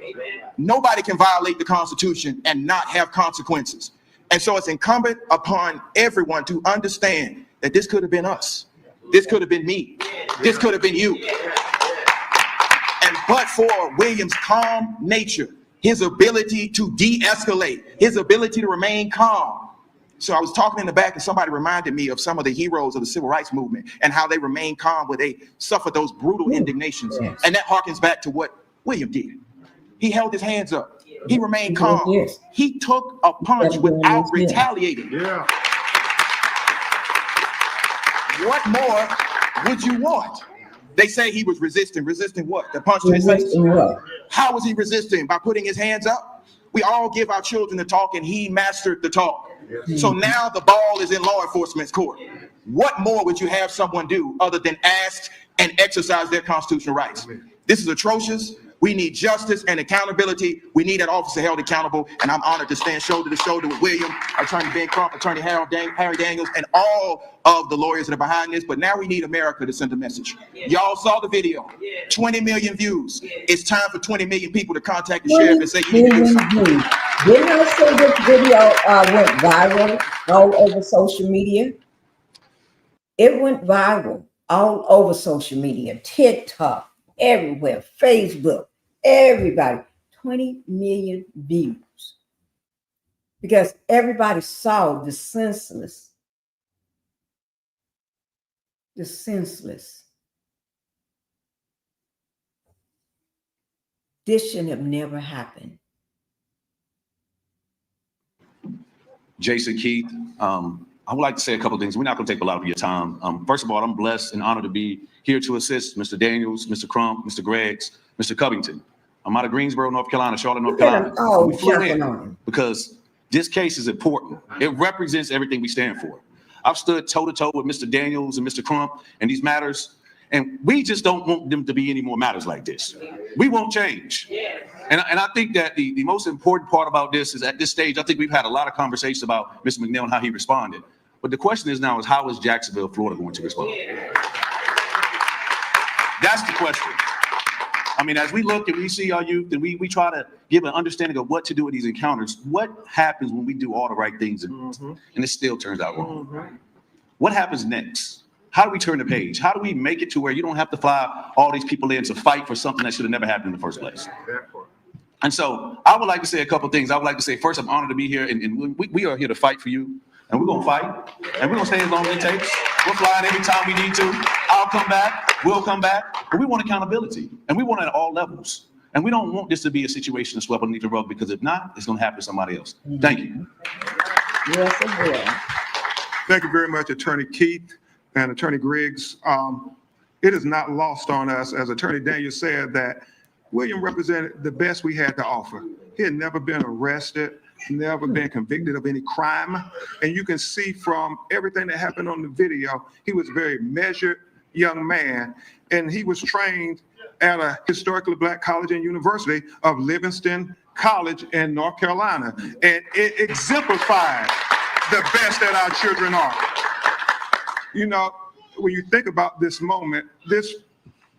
Nobody can violate the Constitution and not have consequences. And so it's incumbent upon everyone to understand that this could have been us. This could have been me. This could have been you. And but for William's calm nature, his ability to de-escalate, his ability to remain calm. So I was talking in the back and somebody reminded me of some of the heroes of the civil rights movement and how they remained calm where they suffered those brutal indignations. Yes. And that harkens back to what William did. He held his hands up. He remained calm. Yes. He took a punch without retaliating. Yeah. What more would you want? They say he was resisting. Resisting what? The punch to his face? How was he resisting? By putting his hands up? We all give our children the talk and he mastered the talk. So now the ball is in law enforcement's court. What more would you have someone do other than ask and exercise their constitutional rights? This is atrocious. We need justice and accountability. We need that officer held accountable. And I'm honored to stand shoulder to shoulder with William, Attorney Ben Crump, Attorney Harry Daniels, and all of the lawyers that are behind this. But now we need America to send a message. Y'all saw the video. 20 million views. It's time for 20 million people to contact the sheriff and say you need to do something. Didn't I say this video went viral all over social media? It went viral all over social media. TikTok, everywhere, Facebook. Everybody, 20 million views. Because everybody saw the senseless. This should have never happened. Jason, Keith, I would like to say a couple of things. We're not going to take a lot of your time. First of all, I'm blessed and honored to be here to assist Mr. Daniels, Mr. Crump, Mr. Greggs, Mr. Covington. I'm out of Greensboro, North Carolina, Charlotte, North Carolina. We flew in because this case is important. It represents everything we stand for. I've stood toe-to-toe with Mr. Daniels and Mr. Crump in these matters, and we just don't want them to be any more matters like this. We won't change. And I think that the most important part about this is at this stage, I think we've had a lot of conversations about Mr. McNeil and how he responded. But the question is now is how is Jacksonville, Florida going to respond? That's the question. I mean, as we look and we see our youth and we try to give an understanding of what to do with these encounters, what happens when we do all the right things and it still turns out wrong? What happens next? How do we turn the page? How do we make it to where you don't have to fly all these people in to fight for something that should have never happened in the first place? And so I would like to say a couple of things. I would like to say, first, I'm honored to be here, and we are here to fight for you. And we're going to fight, and we're going to stay as long as it takes. We're flying every time we need to. I'll come back. We'll come back. But we want accountability, and we want it at all levels. And we don't want this to be a situation that's swept underneath the rug, because if not, it's going to happen to somebody else. Thank you. Yes, it will. Thank you very much, Attorney Keith and Attorney Griggs. It is not lost on us, as Attorney Daniels said, that William represented the best we had to offer. He had never been arrested, never been convicted of any crime. And you can see from everything that happened on the video, he was a very measured young man. And he was trained at a historically Black college and university of Livingston College in North Carolina. And it exemplified the best that our children are. You know, when you think about this moment, this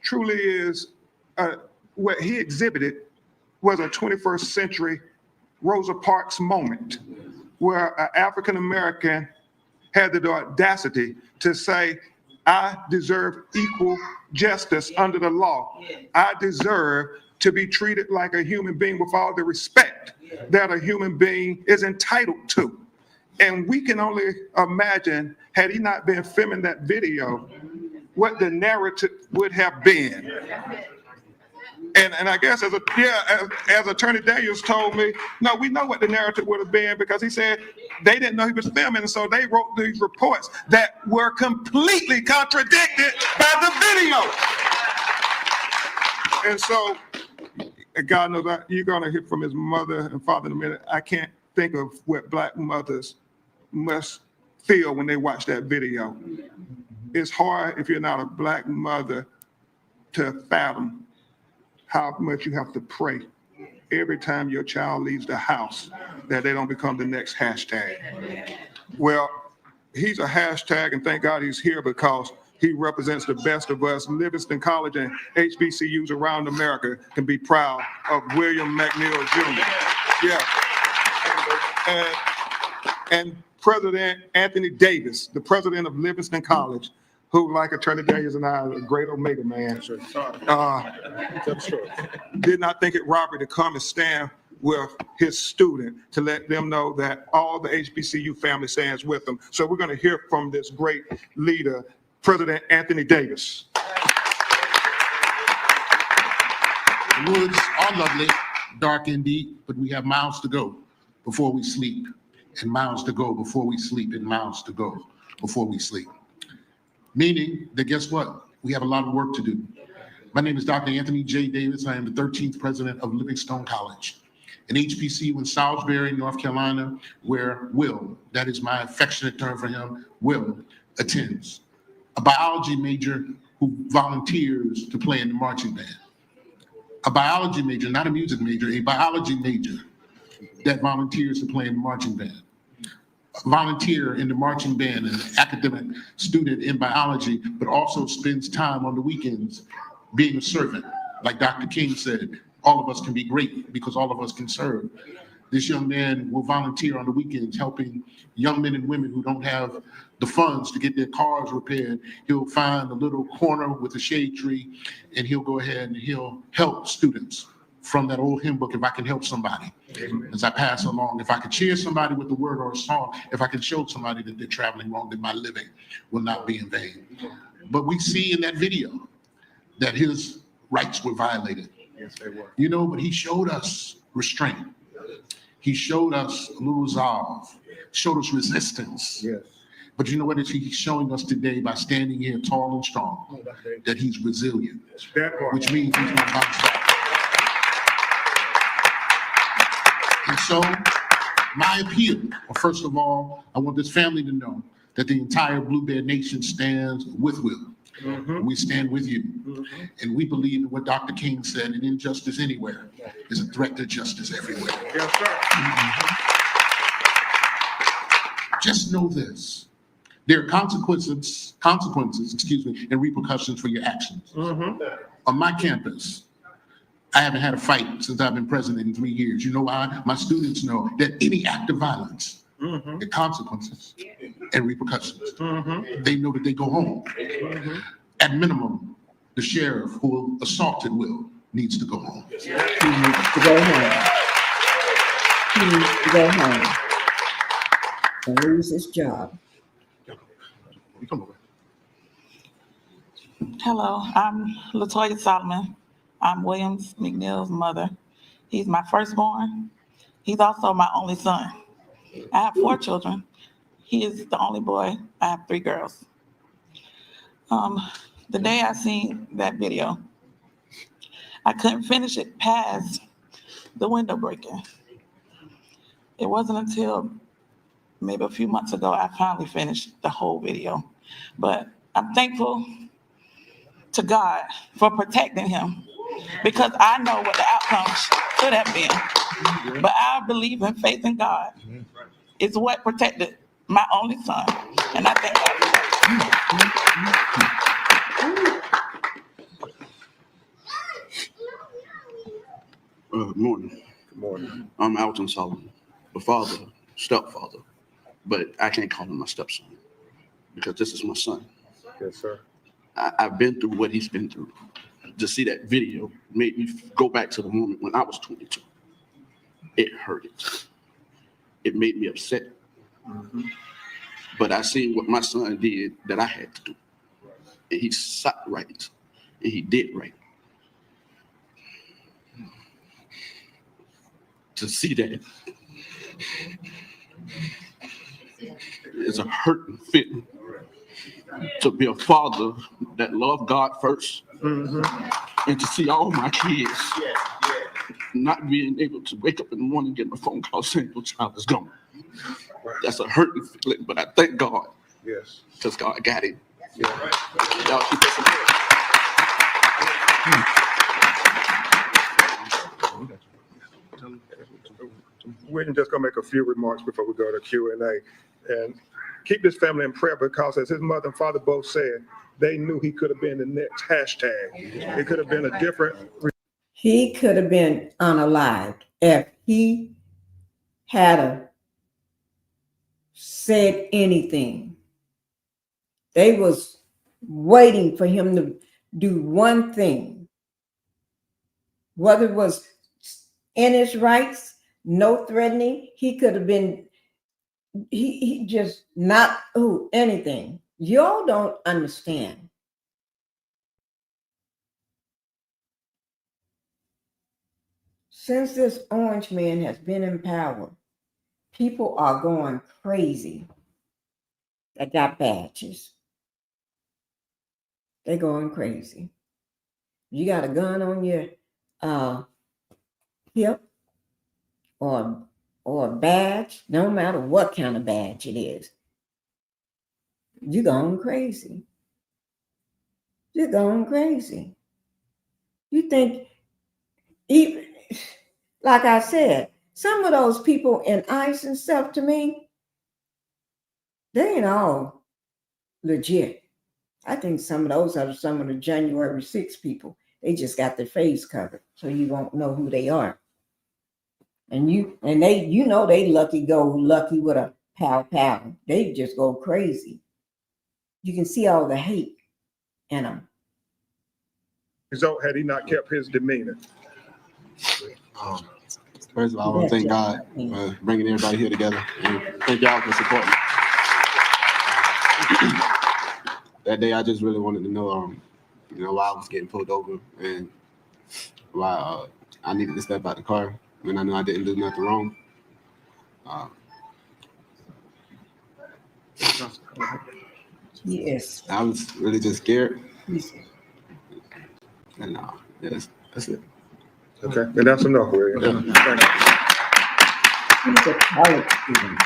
truly is what he exhibited was a 21st century Rosa Parks moment, where an African American had the audacity to say, I deserve equal justice under the law. I deserve to be treated like a human being with all the respect that a human being is entitled to. And we can only imagine, had he not been filming that video, what the narrative would have been. And I guess as Attorney Daniels told me, no, we know what the narrative would have been, because he said they didn't know he was filming, and so they wrote these reports that were completely contradicted by the video. And so, God knows you're going to hear from his mother and father in a minute. I can't think of what Black mothers must feel when they watch that video. It's hard, if you're not a Black mother, to fathom how much you have to pray every time your child leaves the house that they don't become the next hashtag. Well, he's a hashtag, and thank God he's here, because he represents the best of us. Livingston College and HBCUs around America can be proud of William McNeil Jr. Yeah. And President Anthony Davis, the president of Livingston College, who, like Attorney Daniels and I, are a great Omega man, did not think it robbery to come and stand with his student to let them know that all the HBCU family stands with them. So we're going to hear from this great leader, President Anthony Davis. The woods are lovely, dark and deep, but we have miles to go before we sleep, and miles to go before we sleep, and miles to go before we sleep. Meaning that, guess what? We have a lot of work to do. My name is Dr. Anthony J. Davis. I am the 13th president of Livingstone College, an HBCU in Salisbury, North Carolina, where Will, that is my affectionate term for him, Will attends. A biology major who volunteers to play in the marching band. A biology major, not a music major, a biology major that volunteers to play in the marching band. Volunteer in the marching band, an academic student in biology, but also spends time on the weekends being a servant. Like Dr. King said, all of us can be great because all of us can serve. This young man will volunteer on the weekends helping young men and women who don't have the funds to get their cars repaired. He'll find a little corner with a shade tree, and he'll go ahead and he'll help students from that old hymn book, if I can help somebody. As I pass along, if I can cheer somebody with a word or a song, if I can show somebody that they're traveling wrong, that my living will not be in vain. But we see in that video that his rights were violated. Yes, they were. You know, but he showed us restraint. He showed us a little resolve, showed us resistance. Yes. But you know what he's showing us today by standing here tall and strong? That he's resilient, which means he's not bounce back. And so my appeal, first of all, I want this family to know that the entire Blue Bear Nation stands with Will. Mm-hmm. We stand with you. Mm-hmm. And we believe in what Dr. King said, an injustice anywhere is a threat to justice everywhere. Yes, sir. Mm-hmm. Just know this. There are consequences, and repercussions for your actions. Mm-hmm. On my campus, I haven't had a fight since I've been president in 3 years. You know why? My students know that any act of violence the consequences and repercussions. They know that they go home. At minimum, the sheriff who assaulted Will needs to go home. He needs to go home. He needs to go home and lose his job. Hello, I'm Latoya Solomon. I'm Williams McNeil's mother. He's my firstborn. He's also my only son. I have 4 children. He is the only boy. I have 3 girls. The day I seen that video, I couldn't finish it past the window breaking. It wasn't until maybe a few months ago I finally finished the whole video. But I'm thankful to God for protecting him, because I know what the outcome should have been. But our belief and faith in God is what protected my only son, and I thank God for that. Morning. Good morning. I'm Alton Solomon, the father, stepfather, but I can't call him my stepson because this is my son. Yes, sir. I've been through what he's been through. To see that video made me go back to the moment when I was 22. It hurted. It made me upset. But I seen what my son did that I had to do. And he sat right. And he did right. To see that is a hurting feeling. To be a father that loved God first, and to see all my kids not being able to wake up in the morning and get a phone call saying your child is gone. That's a hurting feeling, but I thank God. Yes. Because God got him. Yeah. Y'all keep this in prayer. We're just gonna make a few remarks before we go to Q&A. And keep this family in prayer, because as his mother and father both said, they knew he could have been the next hashtag. It could have been a different. He could have been unalived if he had said anything. They was waiting for him to do one thing. Whether it was in his rights, no threatening, he could have been, he just not anything. Y'all don't understand. Since this orange man has been in power, people are going crazy that got badges. They're going crazy. You got a gun on your hip or a badge, no matter what kind of badge it is, you're going crazy. You're going crazy. You think, even like I said, some of those people in ICE and stuff, to me, they ain't all legit. I think some of those are some of the January 6 people. They just got their face covered, so you won't know who they are. And they, you know, they lucky with a pow. They just go crazy. You can see all the hate in them. Result had he not kept his demeanor. First of all, I want to thank God for bringing everybody here together, and thank y'all for supporting. That day, I just really wanted to know, why I was getting pulled over and why I needed to step out the car when I knew I didn't do nothing wrong. Yes. I was really just scared. Yes. And that's it. Okay, and that's enough, William. He's a college student.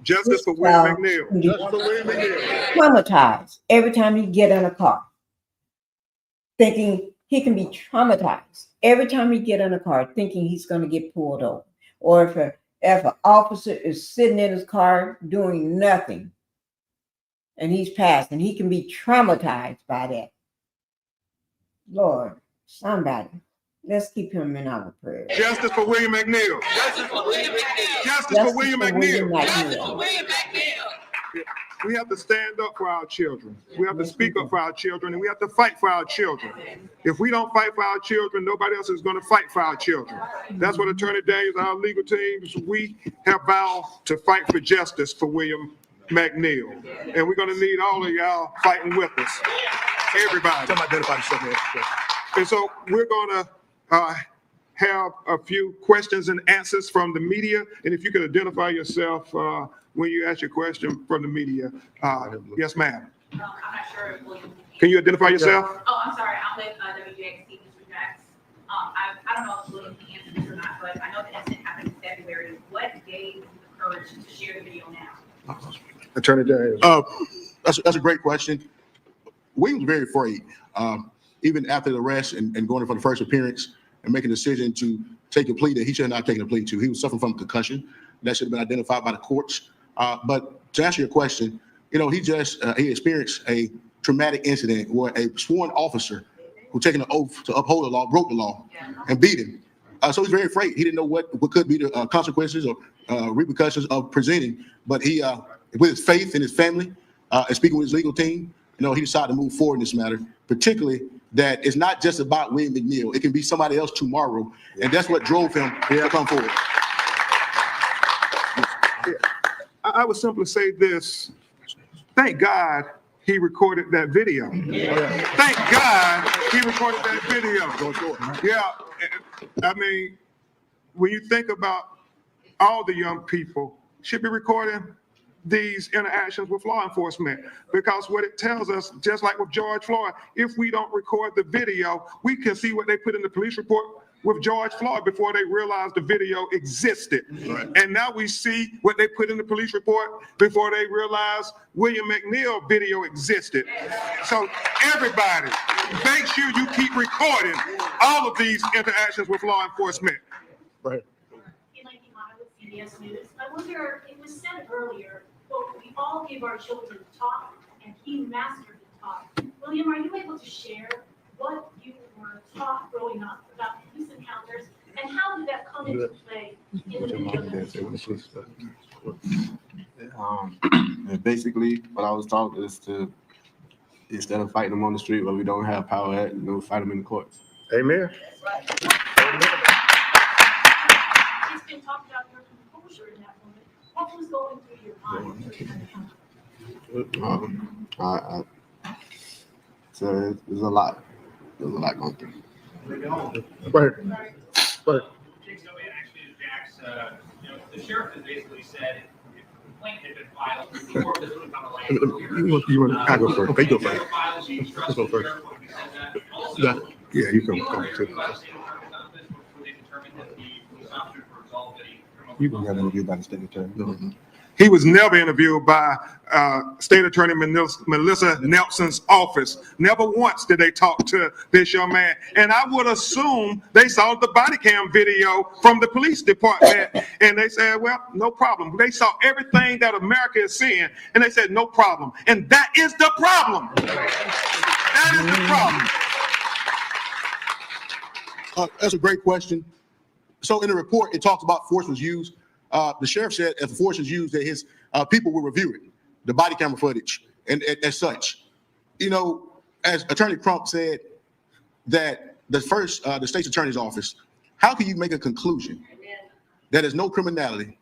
Justice for William McNeil. Justice for William McNeil. Traumatized every time he get in a car, thinking he can be traumatized every time he get in a car, thinking he's going to get pulled over, or if an officer is sitting in his car doing nothing, and he's passing, he can be traumatized by that. Lord, somebody Let's keep him in our prayers. Justice for William McNeil. Justice for William McNeil. Justice for William McNeil. Justice for William McNeil. We have to stand up for our children. We have to speak up for our children, and we have to fight for our children. If we don't fight for our children, nobody else is going to fight for our children. That's what Attorney Daniels, our legal teams, we have vowed to fight for justice for William McNeil. And we're going to need all of y'all fighting with us. Everybody. And so we're going to have a few questions and answers from the media. And if you could identify yourself when you ask your question from the media. Yes, ma'am. I'm not sure. Can you identify yourself? Oh, I'm sorry. I'm with WJXT, Mr. Jax. I don't know if William can answer this or not, but I know the incident happened in February. What gave you the courage to share the video now? Attorney Daniels. That's a great question. William was very afraid, even after the arrest and going in for the first appearance and making a decision to take a plea that he should not have taken a plea to. He was suffering from concussion. That should have been identified by the courts. But to answer your question, you know, he experienced a traumatic incident where a sworn officer who taken an oath to uphold the law broke the law and beat him. So he's very afraid. He didn't know what could be the consequences or repercussions of presenting. But he, with his faith in his family and speaking with his legal team, you know, he decided to move forward in this matter, particularly that it's not just about William McNeil. It can be somebody else tomorrow. And that's what drove him to come forward. I would simply say this. Thank God he recorded that video. Thank God he recorded that video. Yeah, I mean, when you think about all the young people should be recording these interactions with law enforcement, because what it tells us, just like with George Floyd, if we don't record the video, we can see what they put in the police report with George Floyd before they realized the video existed. Right. And now we see what they put in the police report before they realized William McNeil video existed. So everybody, make sure you keep recording all of these interactions with law enforcement. Right. CBS News. I wonder, it was said earlier, but we all give our children talk, and he mastered the talk. William, are you able to share what you were taught growing up about police encounters, and how did that come into play in the video? Basically, what I was taught is to, instead of fighting them on the street where we don't have power at, fight them in the courts. Amen. It's been talked about your composure in that moment. What was going through your mind? So there's a lot. There's a lot going through. Right. The sheriff has basically said if the complaint had been filed, the court would have come along. You want to go first? Okay, go first. Let's go first. Yeah, you can go too. You can get interviewed by the state attorney. He was never interviewed by State Attorney Melissa Nelson's office. Never once did they talk to this young man. And I would assume they saw the body cam video from the police department, and they said, well, no problem. They saw everything that America is seeing, and they said, no problem. And that is the problem. That is the problem. That's a great question. So in the report, it talks about force was used. The sheriff said if the force was used, that his people will review it, the body camera footage, and as such. You know, as Attorney Crump said, that the state's attorney's office, how can you make a conclusion that there's no criminality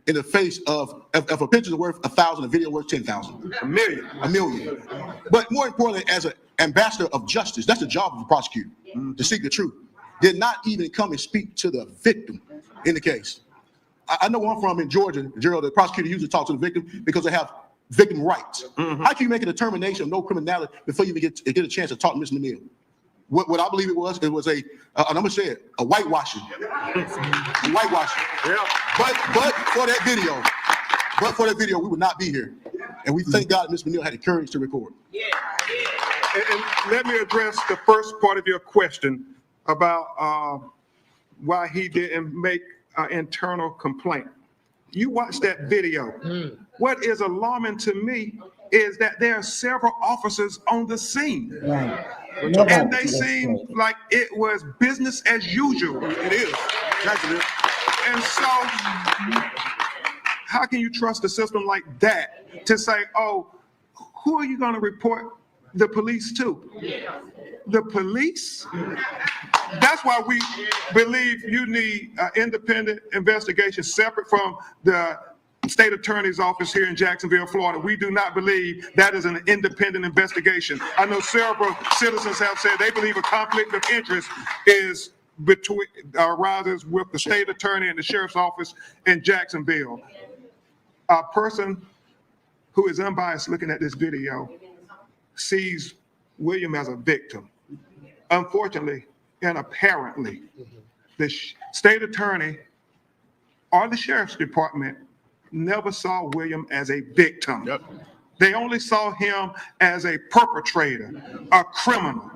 in the face of, if a picture is worth 1,000, a video worth 10,000? A million. A million. But more importantly, as an ambassador of justice, that's the job of the prosecutor, to seek the truth. Did not even come and speak to the victim in the case. I know where I'm from in Georgia, Gerald, the prosecutor usually talks to the victim because they have victim rights. How can you make a determination of no criminality before you even get a chance to talk to Ms. McNeil? What I believe it was and I'm gonna say it, a whitewashing. Whitewashing. Yeah. But for that video, we would not be here. And we thank God that Ms. McNeil had the courage to record. Yeah. And let me address the first part of your question about why he didn't make an internal complaint. You watch that video. what is alarming to me is that there are several officers on the scene. Right. And they seem like it was business as usual. It is. That's it. And so, how can you trust a system like that to say, oh, who are you going to report the police to? The police? That's why we believe you need an independent investigation separate from the state attorney's office here in Jacksonville, Florida. We do not believe that is an independent investigation. I know several citizens have said they believe a conflict of interest is between arises with the state attorney and the sheriff's office in Jacksonville. A person who is unbiased looking at this video sees William as a victim. Unfortunately and apparently, the state attorney or the sheriff's department never saw William as a victim. Yep. They only saw him as a perpetrator, a criminal,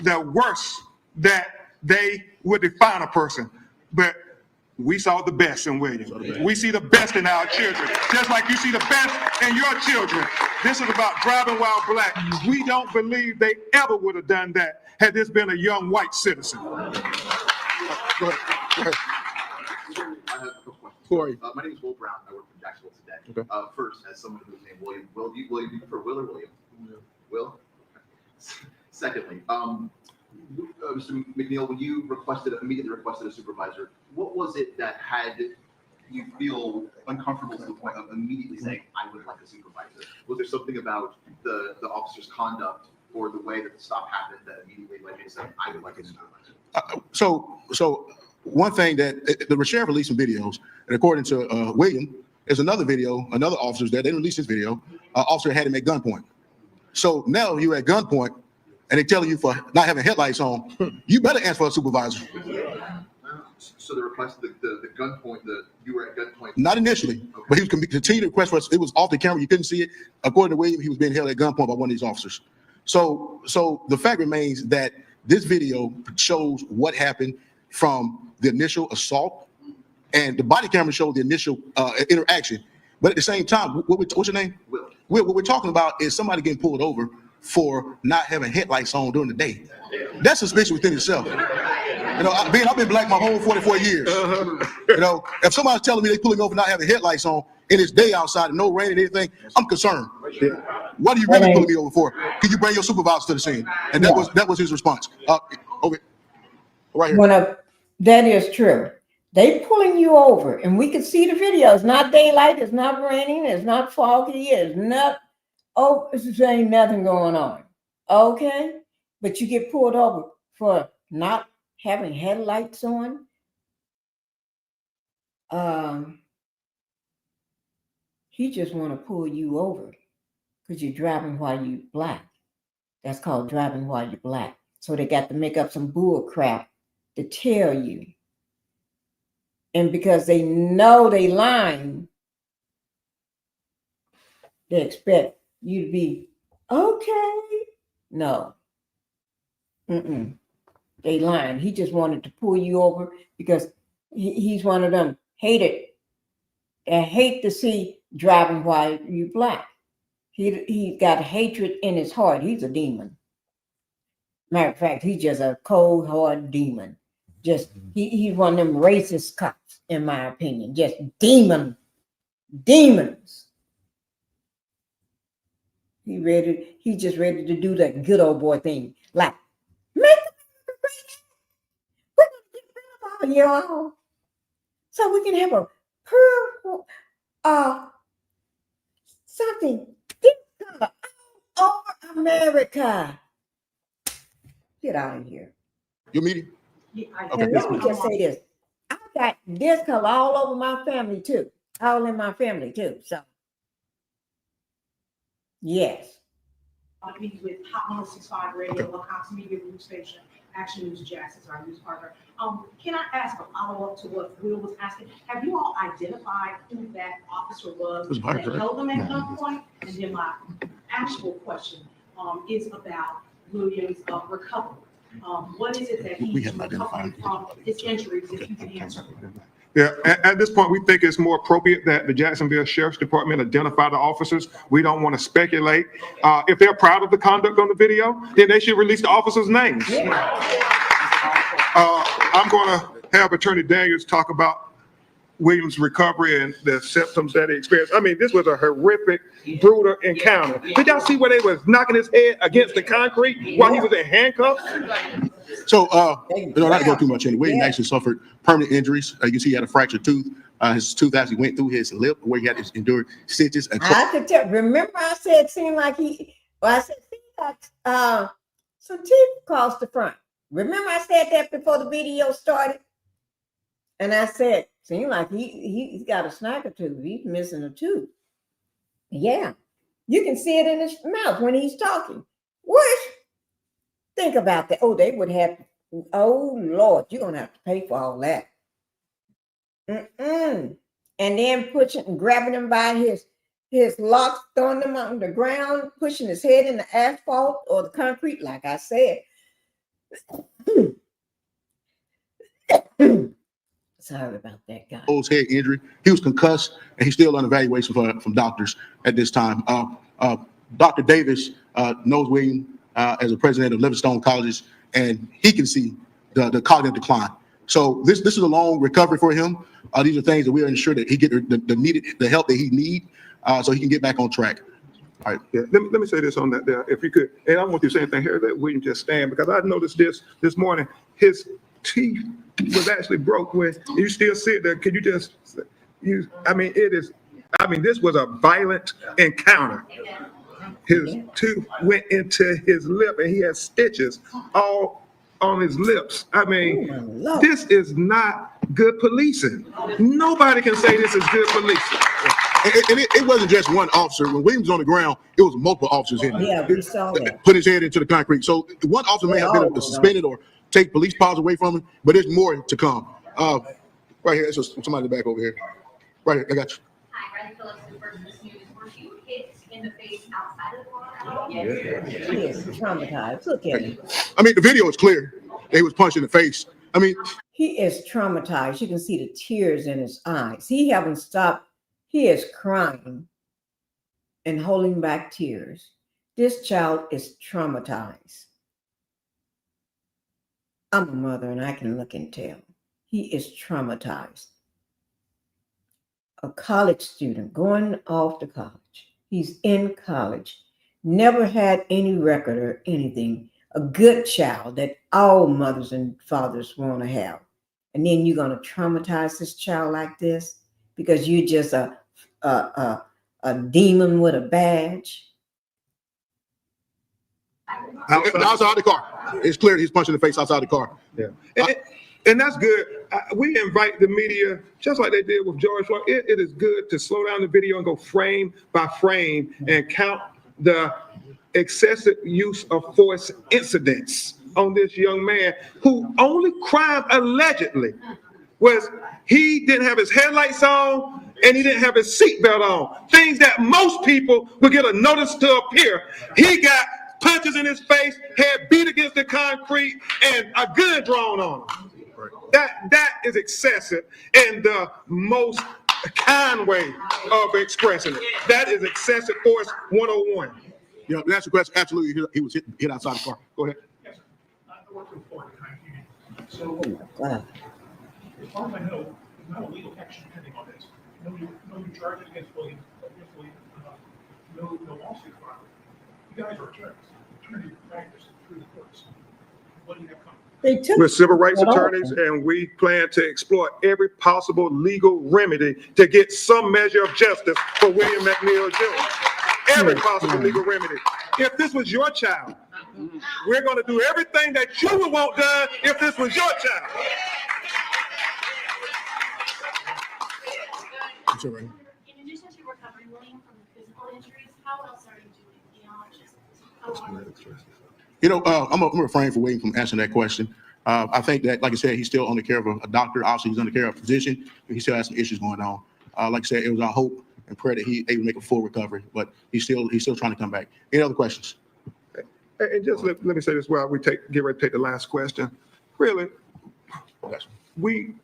the worst that they would define a person. But we saw the best in William. We see the best in our children, just like you see the best in your children. This is about driving while black. We don't believe they ever would have done that had this been a young white citizen. Go ahead. Go ahead. I have a couple questions. Who are you? My name is Will Brown. I work for Jacksonville today. Okay. First, as someone who's named William, do you prefer Will or William? Will? Secondly, Mr. McNeil, when you immediately requested a supervisor, what was it that had you feel uncomfortable to the point of immediately saying, I would like a supervisor? Was there something about the officer's conduct or the way that the stop happened that immediately led you to say, I would like a supervisor? So one thing that the sheriff released some videos, and according to William, there's another video, another officer's there. They released this video. Officer had him at gunpoint. So now you're at gunpoint, and they telling you for not having headlights on, you better ask for a supervisor. So the request, the gunpoint, you were at gunpoint? Not initially, Okay. but he was continuing to request for us. It was off the camera. You couldn't see it. According to William, he was being held at gunpoint by one of these officers. So the fact remains that this video shows what happened from the initial assault, and the body camera showed the initial interaction. But at the same time, what's your name? Will. Will, what we're talking about is somebody getting pulled over for not having headlights on during the day. That's suspicious within itself. You know, I've been black my whole 44 years. You know, if somebody's telling me they pulling me over not having headlights on and it's day outside and no rain and anything, I'm concerned. What are you really pulling me over for? Can you bring your supervisor to the scene? And that was his response. Okay, right here. That is true. They pulling you over, and we can see the video. It's not daylight. It's not raining. It's not foggy. It's not. Oh, there ain't nothing going on. Okay, but you get pulled over for not having headlights on. He just want to pull you over because you're driving while you black. That's called driving while you're black. So they got to make up some bull crap to tell you. And because they know they lying, they expect you to be okay. No. They lying. He just wanted to pull you over because he's one of them hate to see driving while you black. He got hatred in his heart. He's a demon. Matter of fact, he's just a cold hard demon. Just he's one of them racist cops, in my opinion. Just demons. He's just ready to do that good old boy thing. Like, make we're gonna get rid of all y'all. So we can have a purple something this color all over America. Get out of here. Your meeting? Okay. And let me just say this. I got this color all over my family too. All in my family too. So yes. Meetings with Hot 106.5 Radio, La Cox Media News Station, Action News Jackson, our news partner. Can I ask a follow-up to what Will was asking? Have you all identified who that officer was that held them at gunpoint? And then my actual question is about Williams' recovery. What is it that he's recovering from his injuries, if you can answer? Yeah, at this point, we think it's more appropriate that the Jacksonville Sheriff's Department identify the officers. We don't want to speculate. If they're proud of the conduct on the video, then they should release the officers' names. I'm going to have Attorney Daniels talk about Williams' recovery and the symptoms that he experienced. I mean, this was a horrific, brutal encounter. Did y'all see where they was knocking his head against the concrete while he was in handcuffs? So, not to go too much in. William actually suffered permanent injuries. You can see he had a fractured tooth. His tooth actually went through his lip where he had to endure stitches. I could tell. Remember, I said it seemed like I said seemed like some teeth across the front. Remember, I said that before the video started, and I said seemed like he's got a snacker tooth. He's missing a tooth. Yeah, you can see it in his mouth when he's talking. What? Think about that. Oh, they would have. Oh Lord, you're gonna have to pay for all that. And then grabbing him by his locks, throwing him on the ground, pushing his head in the asphalt or the concrete, like I said. Sorry about that, guy. Head injury. He was concussed, and he's still on evaluation from doctors at this time. Dr. Davis knows William as a president of Livingstone Colleges, and he can see the cognitive decline. So this is a long recovery for him. These are things that we are ensure that he get the help that he need, so he can get back on track. All right. Yeah. Let me say this on that there, if you could. And I want you to say anything here that William just stand, because I noticed this morning. His teeth was actually broke. When you still see it there, can you just use? I mean, this was a violent encounter. His tooth went into his lip, and he had stitches all on his lips. I mean, this is not good policing. Nobody can say this is good policing. And it wasn't just one officer. When Williams was on the ground, it was multiple officers in there. Yeah, we saw that. Put his head into the concrete. So one officer may have been suspended or take police powers away from him, but there's more to come. Right here, there's somebody back over here. Right here, I got you. Hi, Riley Phillips with First News. Were you hit in the face outside of the car at all? Yes, he is traumatized. Look at him. I mean, the video is clear. He was punched in the face. I mean, he is traumatized. You can see the tears in his eyes. He haven't stopped. He is crying and holding back tears. This child is traumatized. I'm a mother and I can look and tell. He is traumatized. A college student going off to college. He's in college. Never had any record or anything. A good child that all mothers and fathers want to have. And then you're going to traumatize this child like this because you're just a demon with a badge. Outside the car. It's clear he's punching the face outside the car. Yeah. And that's good. We invite the media, just like they did with George Floyd. It is good to slow down the video and go frame by frame and count the excessive use of force incidents on this young man who only crime allegedly was he didn't have his headlights on and he didn't have his seatbelt on. Things that most people would get a notice to appear. He got punches in his face, head beat against the concrete, and a gun drawn on him. That is excessive in the most kind way of expressing it. That is excessive force 101. Yeah, that's the question. Absolutely, he was hit outside the car. Go ahead. Yes, sir. I work with Florida. So, as far as I know, there's not a legal action pending on this. No charges against William. No lawsuit filed. You guys are attorneys. Attorney practice through the courts. What do you have coming? We're civil rights attorneys, and we plan to explore every possible legal remedy to get some measure of justice for William McNeil Jr. Every possible legal remedy. If this was your child, we're going to do everything that you would want done if this was your child. In addition to recovering William from the physical injuries, how else are you doing beyond just I'm going to refrain from William from answering that question. I think that, like I said, he's still under care of a doctor. Obviously, he's under care of a physician. And he still has some issues going on. Like I said, it was our hope and prayer that he able to make a full recovery, but he's still trying to come back. Any other questions? And just let me say this while we get ready to take the last question. Really, we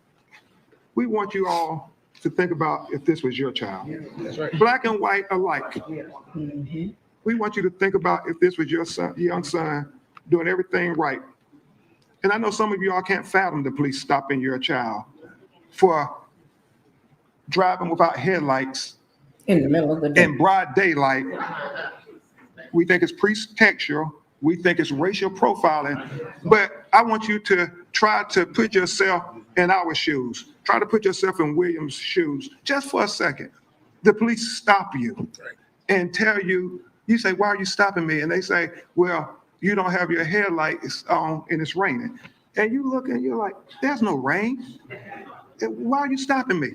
want you all to think about if this was your child. That's right. Black and white alike. Mm-hmm. We want you to think about if this was your young son doing everything right. And I know some of you all can't fathom the police stopping your child for driving without headlights in the middle of the day, in broad daylight. We think it's pretextual. We think it's racial profiling. But I want you to try to put yourself in our shoes. Try to put yourself in William's shoes just for a second. The police stop you and tell you, you say, why are you stopping me? And they say, well, you don't have your headlights on and it's raining. And you look and you're like, there's no rain. Why are you stopping me?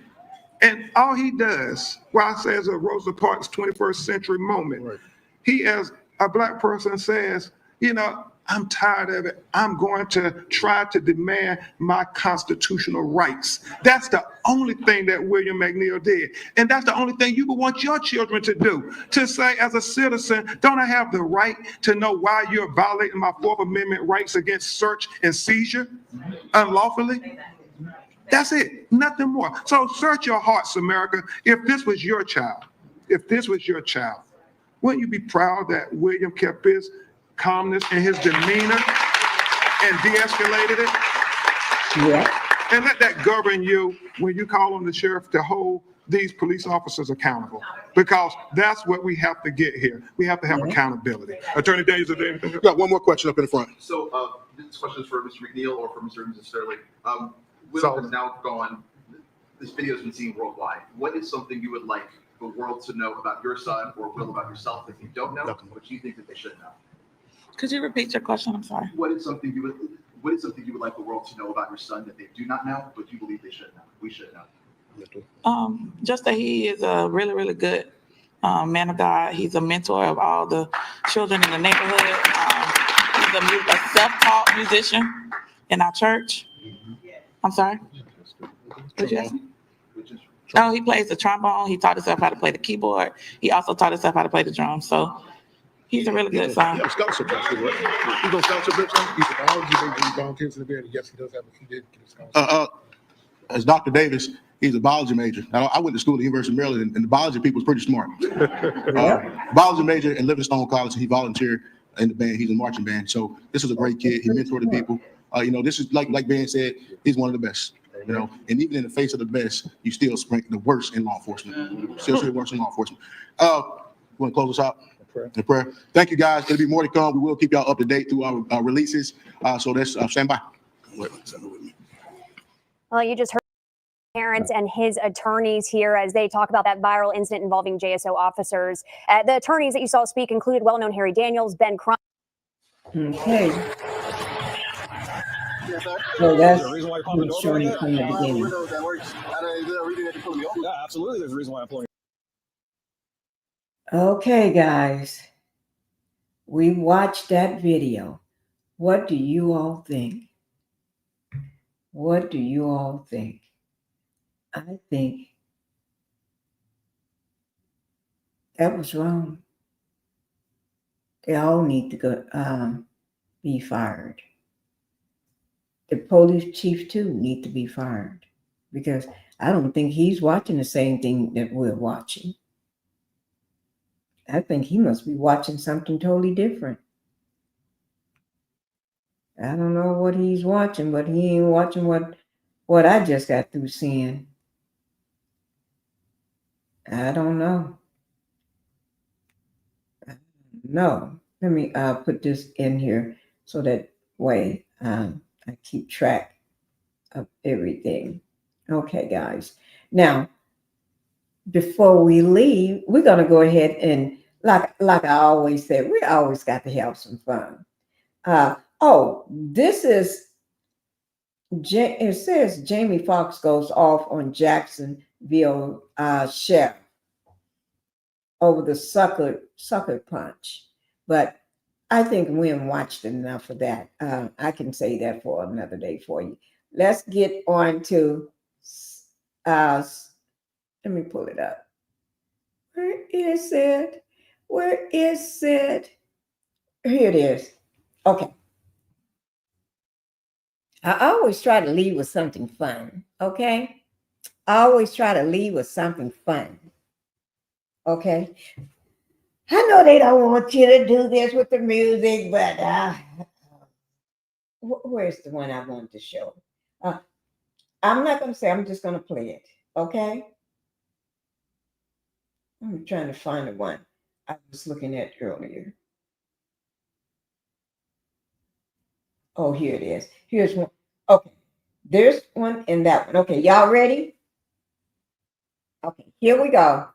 And all he does, why I say it's a Rosa Parks 21st century moment, he as a Black person says, you know, I'm tired of it. I'm going to try to demand my constitutional rights. That's the only thing that William McNeil did. And that's the only thing you would want your children to do. To say, as a citizen, don't I have the right to know why you're violating my 4th Amendment rights against search and seizure unlawfully? That's it, nothing more. So search your hearts, America. If this was your child, wouldn't you be proud that William kept his calmness and his demeanor and de-escalated it? Yeah. And let that govern you when you call on the sheriff to hold these police officers accountable, because that's what we have to get here. We have to have accountability. Attorney Daniels, is there anything? Got one more question up in the front. So this question is for Mr. McNeil or for Mr. and Mrs. Sterling. Will has now gone. This video has been seen worldwide. What is something you would like the world to know about your son or Will about yourself that you don't know, but you think that they should know? Could you repeat your question? I'm sorry. What is something you would like the world to know about your son that they do not know, but you believe they should know? We should know. Just that he is a really, really good man of God. He's a mentor of all the children in the neighborhood. He's a self-taught musician in our church. I'm sorry? What'd you ask me? Oh, he plays the trombone. He taught himself how to play the keyboard. He also taught himself how to play the drums. So he's a really good son. He has scholarship, actually, right? He's on scholarship, he's a biology major, he volunteers in the band. Yes, he does have he did get a scholarship. As Dr. Davis, he's a biology major. Now, I went to school at the University of Maryland, and the biology people was pretty smart. Biology major at Livingstone College. He volunteered in the band. He's a marching band. So this is a great kid. He mentored the people. You know, this is like Ben said, he's one of the best. You know, and even in the face of the best, you still sprinkle the worst in law enforcement. Still see the worst in law enforcement. Want to close us out? In prayer. Thank you, guys. There'll be more to come. We will keep y'all up to date through our releases. So let's stand by. Well, you just heard parents and his attorneys here as they talk about that viral incident involving JSO officers. The attorneys that you saw speak included well-known Harry Daniels, Ben Crump. Okay. So that's showing you from the beginning. Yeah, absolutely. There's a reason why I'm pulling. Okay, guys. We watched that video. What do you all think? What do you all think? I think that was wrong. They all need to go be fired. The police chief too need to be fired, because I don't think he's watching the same thing that we're watching. I think he must be watching something totally different. I don't know what he's watching, but he ain't watching what I just got through seeing. I don't know. No, let me put this in here so that way I keep track of everything. Okay, guys. Now, before we leave, we're gonna go ahead and, like I always said, we always got to have some fun. This is, it says Jamie Foxx goes off on Jacksonville sheriff over the sucker punch, but I think we haven't watched enough of that. I can say that for another day for you. Let's get on to, let me pull it up. Where is it? Where is it? Here it is. Okay. I always try to lead with something fun. Okay. I always try to lead with something fun. Okay. I know they don't want you to do this with the music, but where's the one I wanted to show? I'm not going to say, I'm just going to play it. Okay. I'm trying to find the one I was looking at earlier. Oh, here it is. Here's one. Okay. There's one and that one. Okay. Y'all ready? Okay. Here we go.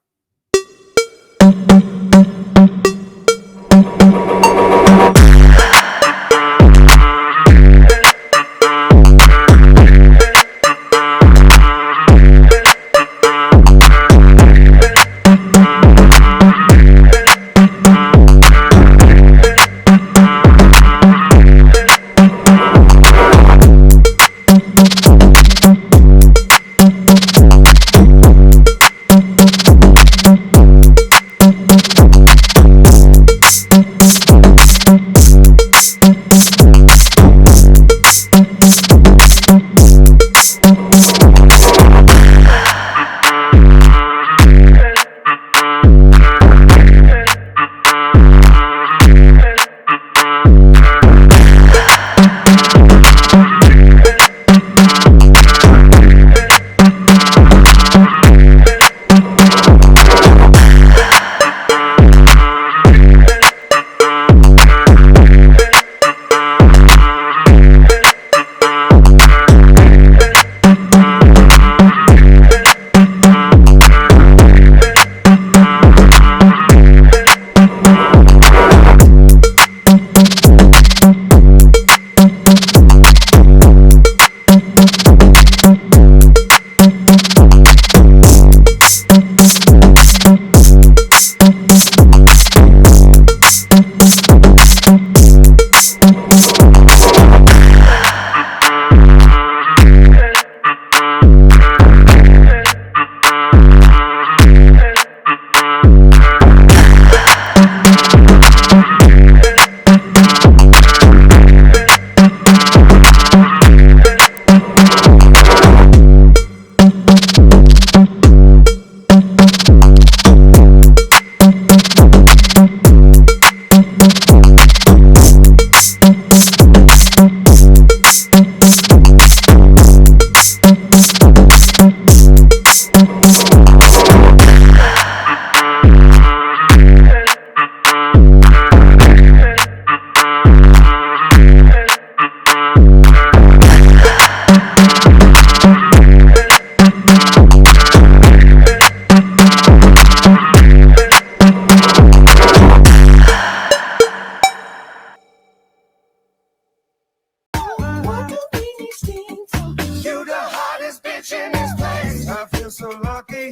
so lucky.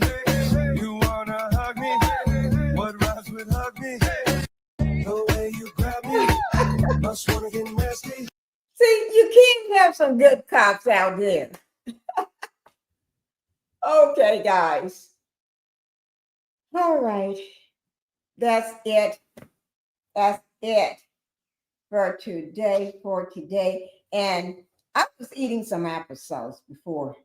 You wanna hug me? What rhymes with hug me? The way you grab me, must wanna get nasty. See, you can't have some good cops out there. Okay, guys. All right. That's it. That's it for today. And I was eating some applesauce before.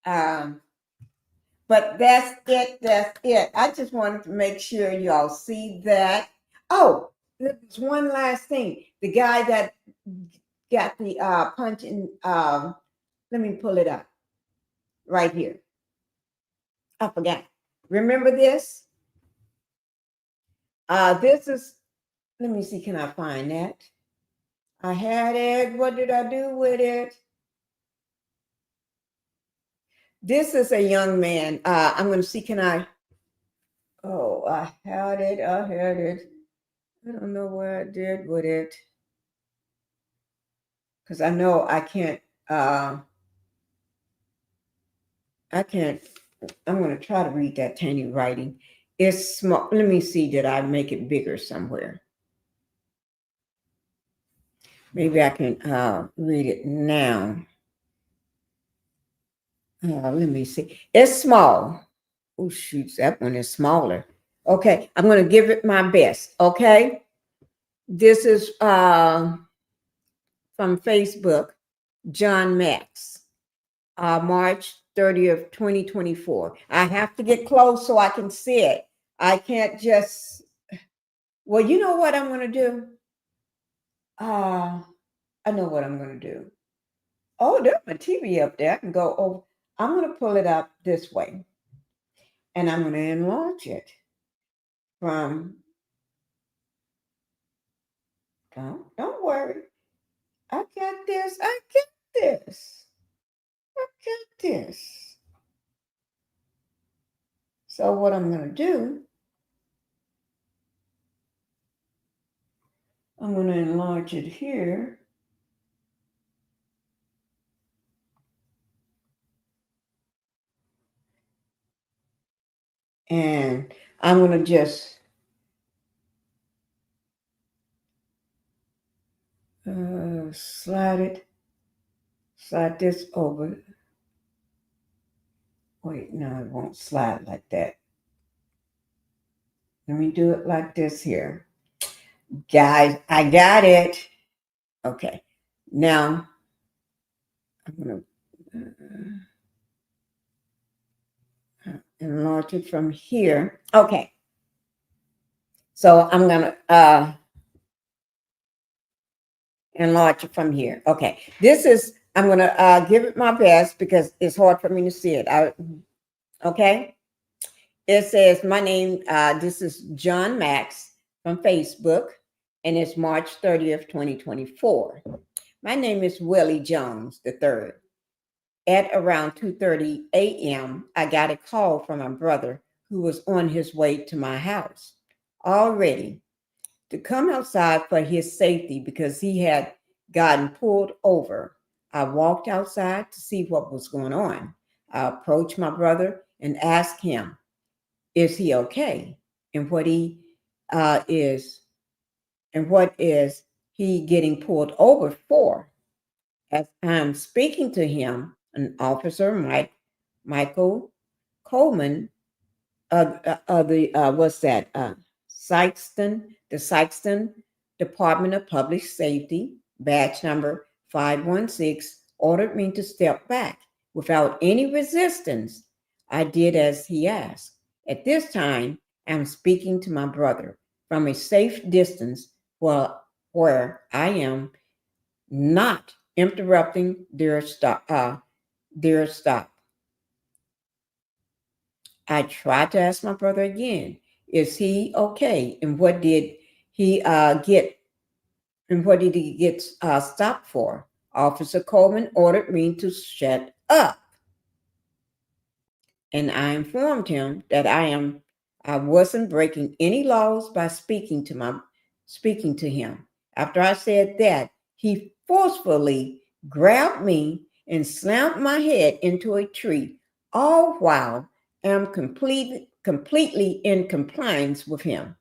But that's it. I just wanted to make sure y'all see that. Oh, there's one last thing. The guy that got the punch in, let me pull it up right here. I forgot. Remember this? This is, let me see, can I find that? I had it. What did I do with it? This is a young man. I'm going to see, can I? Oh, I had it. I don't know what I did with it. Because I know I can't, I'm going to try to read that tiny writing. It's small. Let me see, did I make it bigger somewhere? Maybe I can read it now. Let me see. It's small. Oh, shoots, that one is smaller. Okay, I'm going to give it my best. Okay, this is from Facebook, John Max, March 30th, 2024. I have to get close so I can see it. I can't just, well, you know what I'm going to do? I know what I'm going to do. Oh, there's my TV up there. I can go over. I'm going to pull it up this way, and I'm going to enlarge it from, don't worry. I got this. I got this. I got this. So what I'm going to do, I'm going to enlarge it here. And I'm going to just slide this over. Wait, no, it won't slide like that. Let me do it like this here. Guys, I got it. Okay. Now, I'm going to enlarge it from here. Okay. So I'm going to enlarge it from here. Okay. This is, I'm going to give it my best because it's hard for me to see it. Okay. It says, my name, this is John Max from Facebook, and it's March 30th, 2024. My name is Willie Jones III. At around 2:30 a.m., I got a call from my brother who was on his way to my house already to come outside for his safety because he had gotten pulled over. I walked outside to see what was going on. I approached my brother and asked him, is he okay? And what he is he getting pulled over for? As I'm speaking to him, an officer, Michael Coleman, the Sykeston Department of Public Safety, badge number 516, ordered me to step back. Without any resistance, I did as he asked. At this time, I'm speaking to my brother from a safe distance where I am not interrupting their stop. I tried to ask my brother again, is he okay? And what did he get? And what did he get stopped for? Officer Coleman ordered me to shut up. And I informed him that I wasn't breaking any laws by speaking to him. After I said that, he forcefully grabbed me and slammed my head into a tree, all while I'm completely in compliance with him,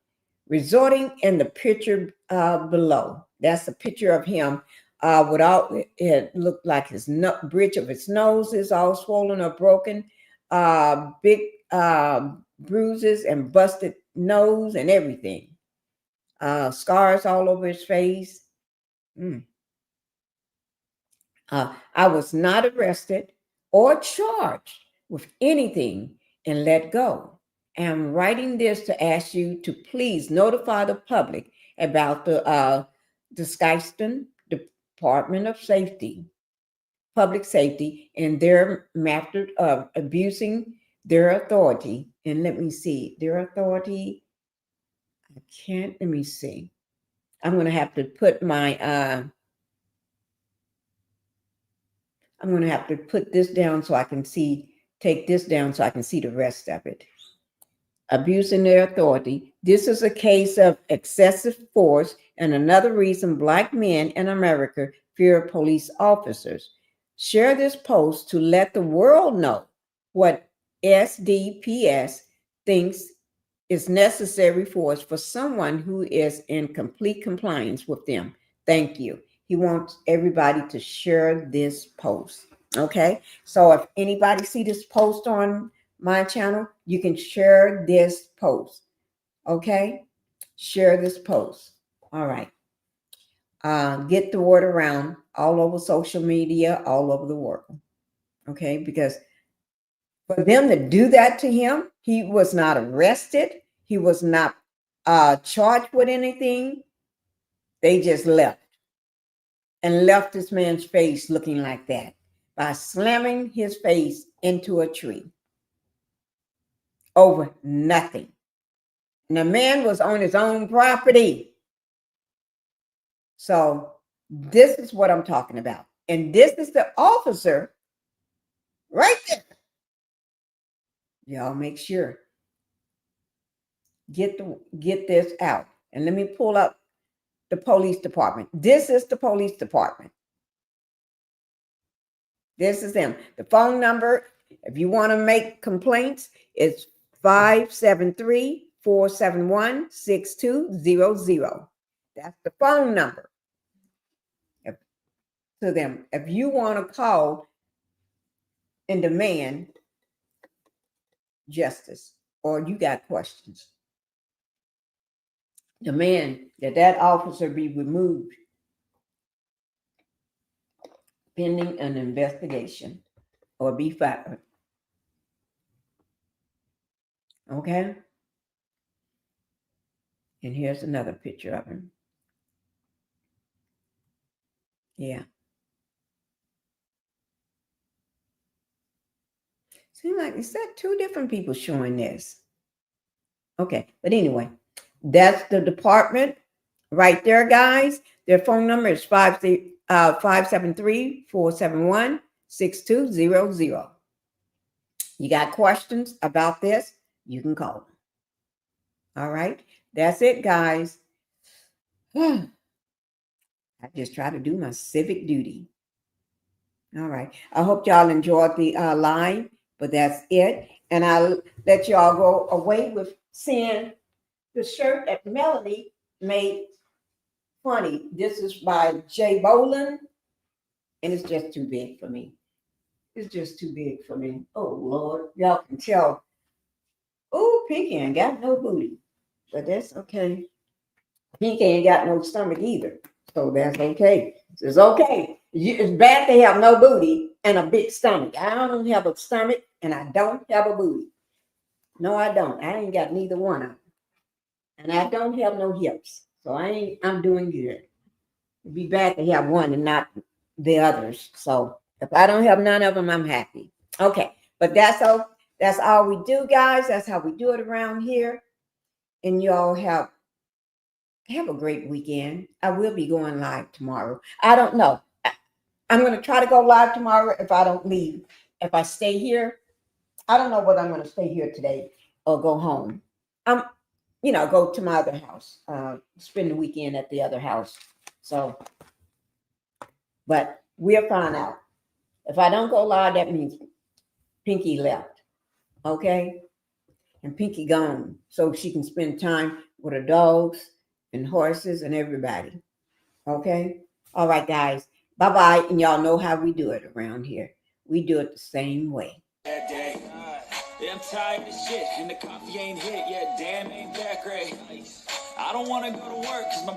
resulting in the picture below. That's a picture of him without it looked like his bridge of his nose is all swollen or broken, big bruises and busted nose and everything, scars all over his face. I was not arrested or charged with anything and let go. I'm writing this to ask you to please notify the public about the Sykeston Department of Public Safety, and their method of abusing their authority. And let me see, their authority. Let me see. I'm going to have to put I'm going to have to put this down so I can take this down so I can see the rest of it. Abusing their authority. This is a case of excessive force and another reason Black men in America fear police officers. Share this post to let the world know what SDPS thinks is necessary force for someone who is in complete compliance with them. Thank you. He wants everybody to share this post. Okay. So if anybody see this post on my channel, you can share this post. Okay? Share this post. All right. Get the word around all over social media, all over the world. Okay? Because for them to do that to him, he was not arrested. He was not charged with anything. They just left and left this man's face looking like that by slamming his face into a tree over nothing. And the man was on his own property. So this is what I'm talking about. And this is the officer right there. Y'all make sure. Get this out. And let me pull up the police department. This is the police department. This is them. The phone number, if you want to make complaints, is 573-471-6200. That's the phone number to them. If you want to call and demand justice or you got questions, demand that officer be removed pending an investigation or be fired. Okay? And here's another picture of him. Yeah. Seems like it's that two different people showing this. Okay, but anyway, that's the department right there, guys. Their phone number is 573-471-6200. You got questions about this, you can call them. All right, that's it, guys. I just try to do my civic duty. All right, I hope y'all enjoyed the live, but that's it. And I'll let y'all go away with seeing the shirt that Melanie made funny. This is by Jay Boland, and it's just too big for me. It's just too big for me. Oh, Lord. Y'all can tell. Oh, Pinkie ain't got no booty, but that's okay. Pinkie ain't got no stomach either, so that's okay. It's okay. It's bad to have no booty and a big stomach. I don't have a stomach, and I don't have a booty. No, I don't. I ain't got neither one of them. And I don't have no hips. So I'm doing good. It'd be bad to have one and not the others. So if I don't have none of them, I'm happy. Okay. But that's all we do, guys. That's how we do it around here. And y'all have a great weekend. I will be going live tomorrow. I don't know. I'm going to try to go live tomorrow if I don't leave. If I stay here, I don't know whether I'm going to stay here today or go home. Go to my other house, spend the weekend at the other house. So, but we'll find out. If I don't go live, that means Pinkie left. Okay? And Pinkie gone. So she can spend time with her dogs and horses and everybody. Okay? All right, guys. Bye-bye. And y'all know how we do it around here. We do it the same way. Yeah, I'm tired of shit, and the coffee ain't hit yet. Damn, ain't that great. I don't wanna go to work, cause my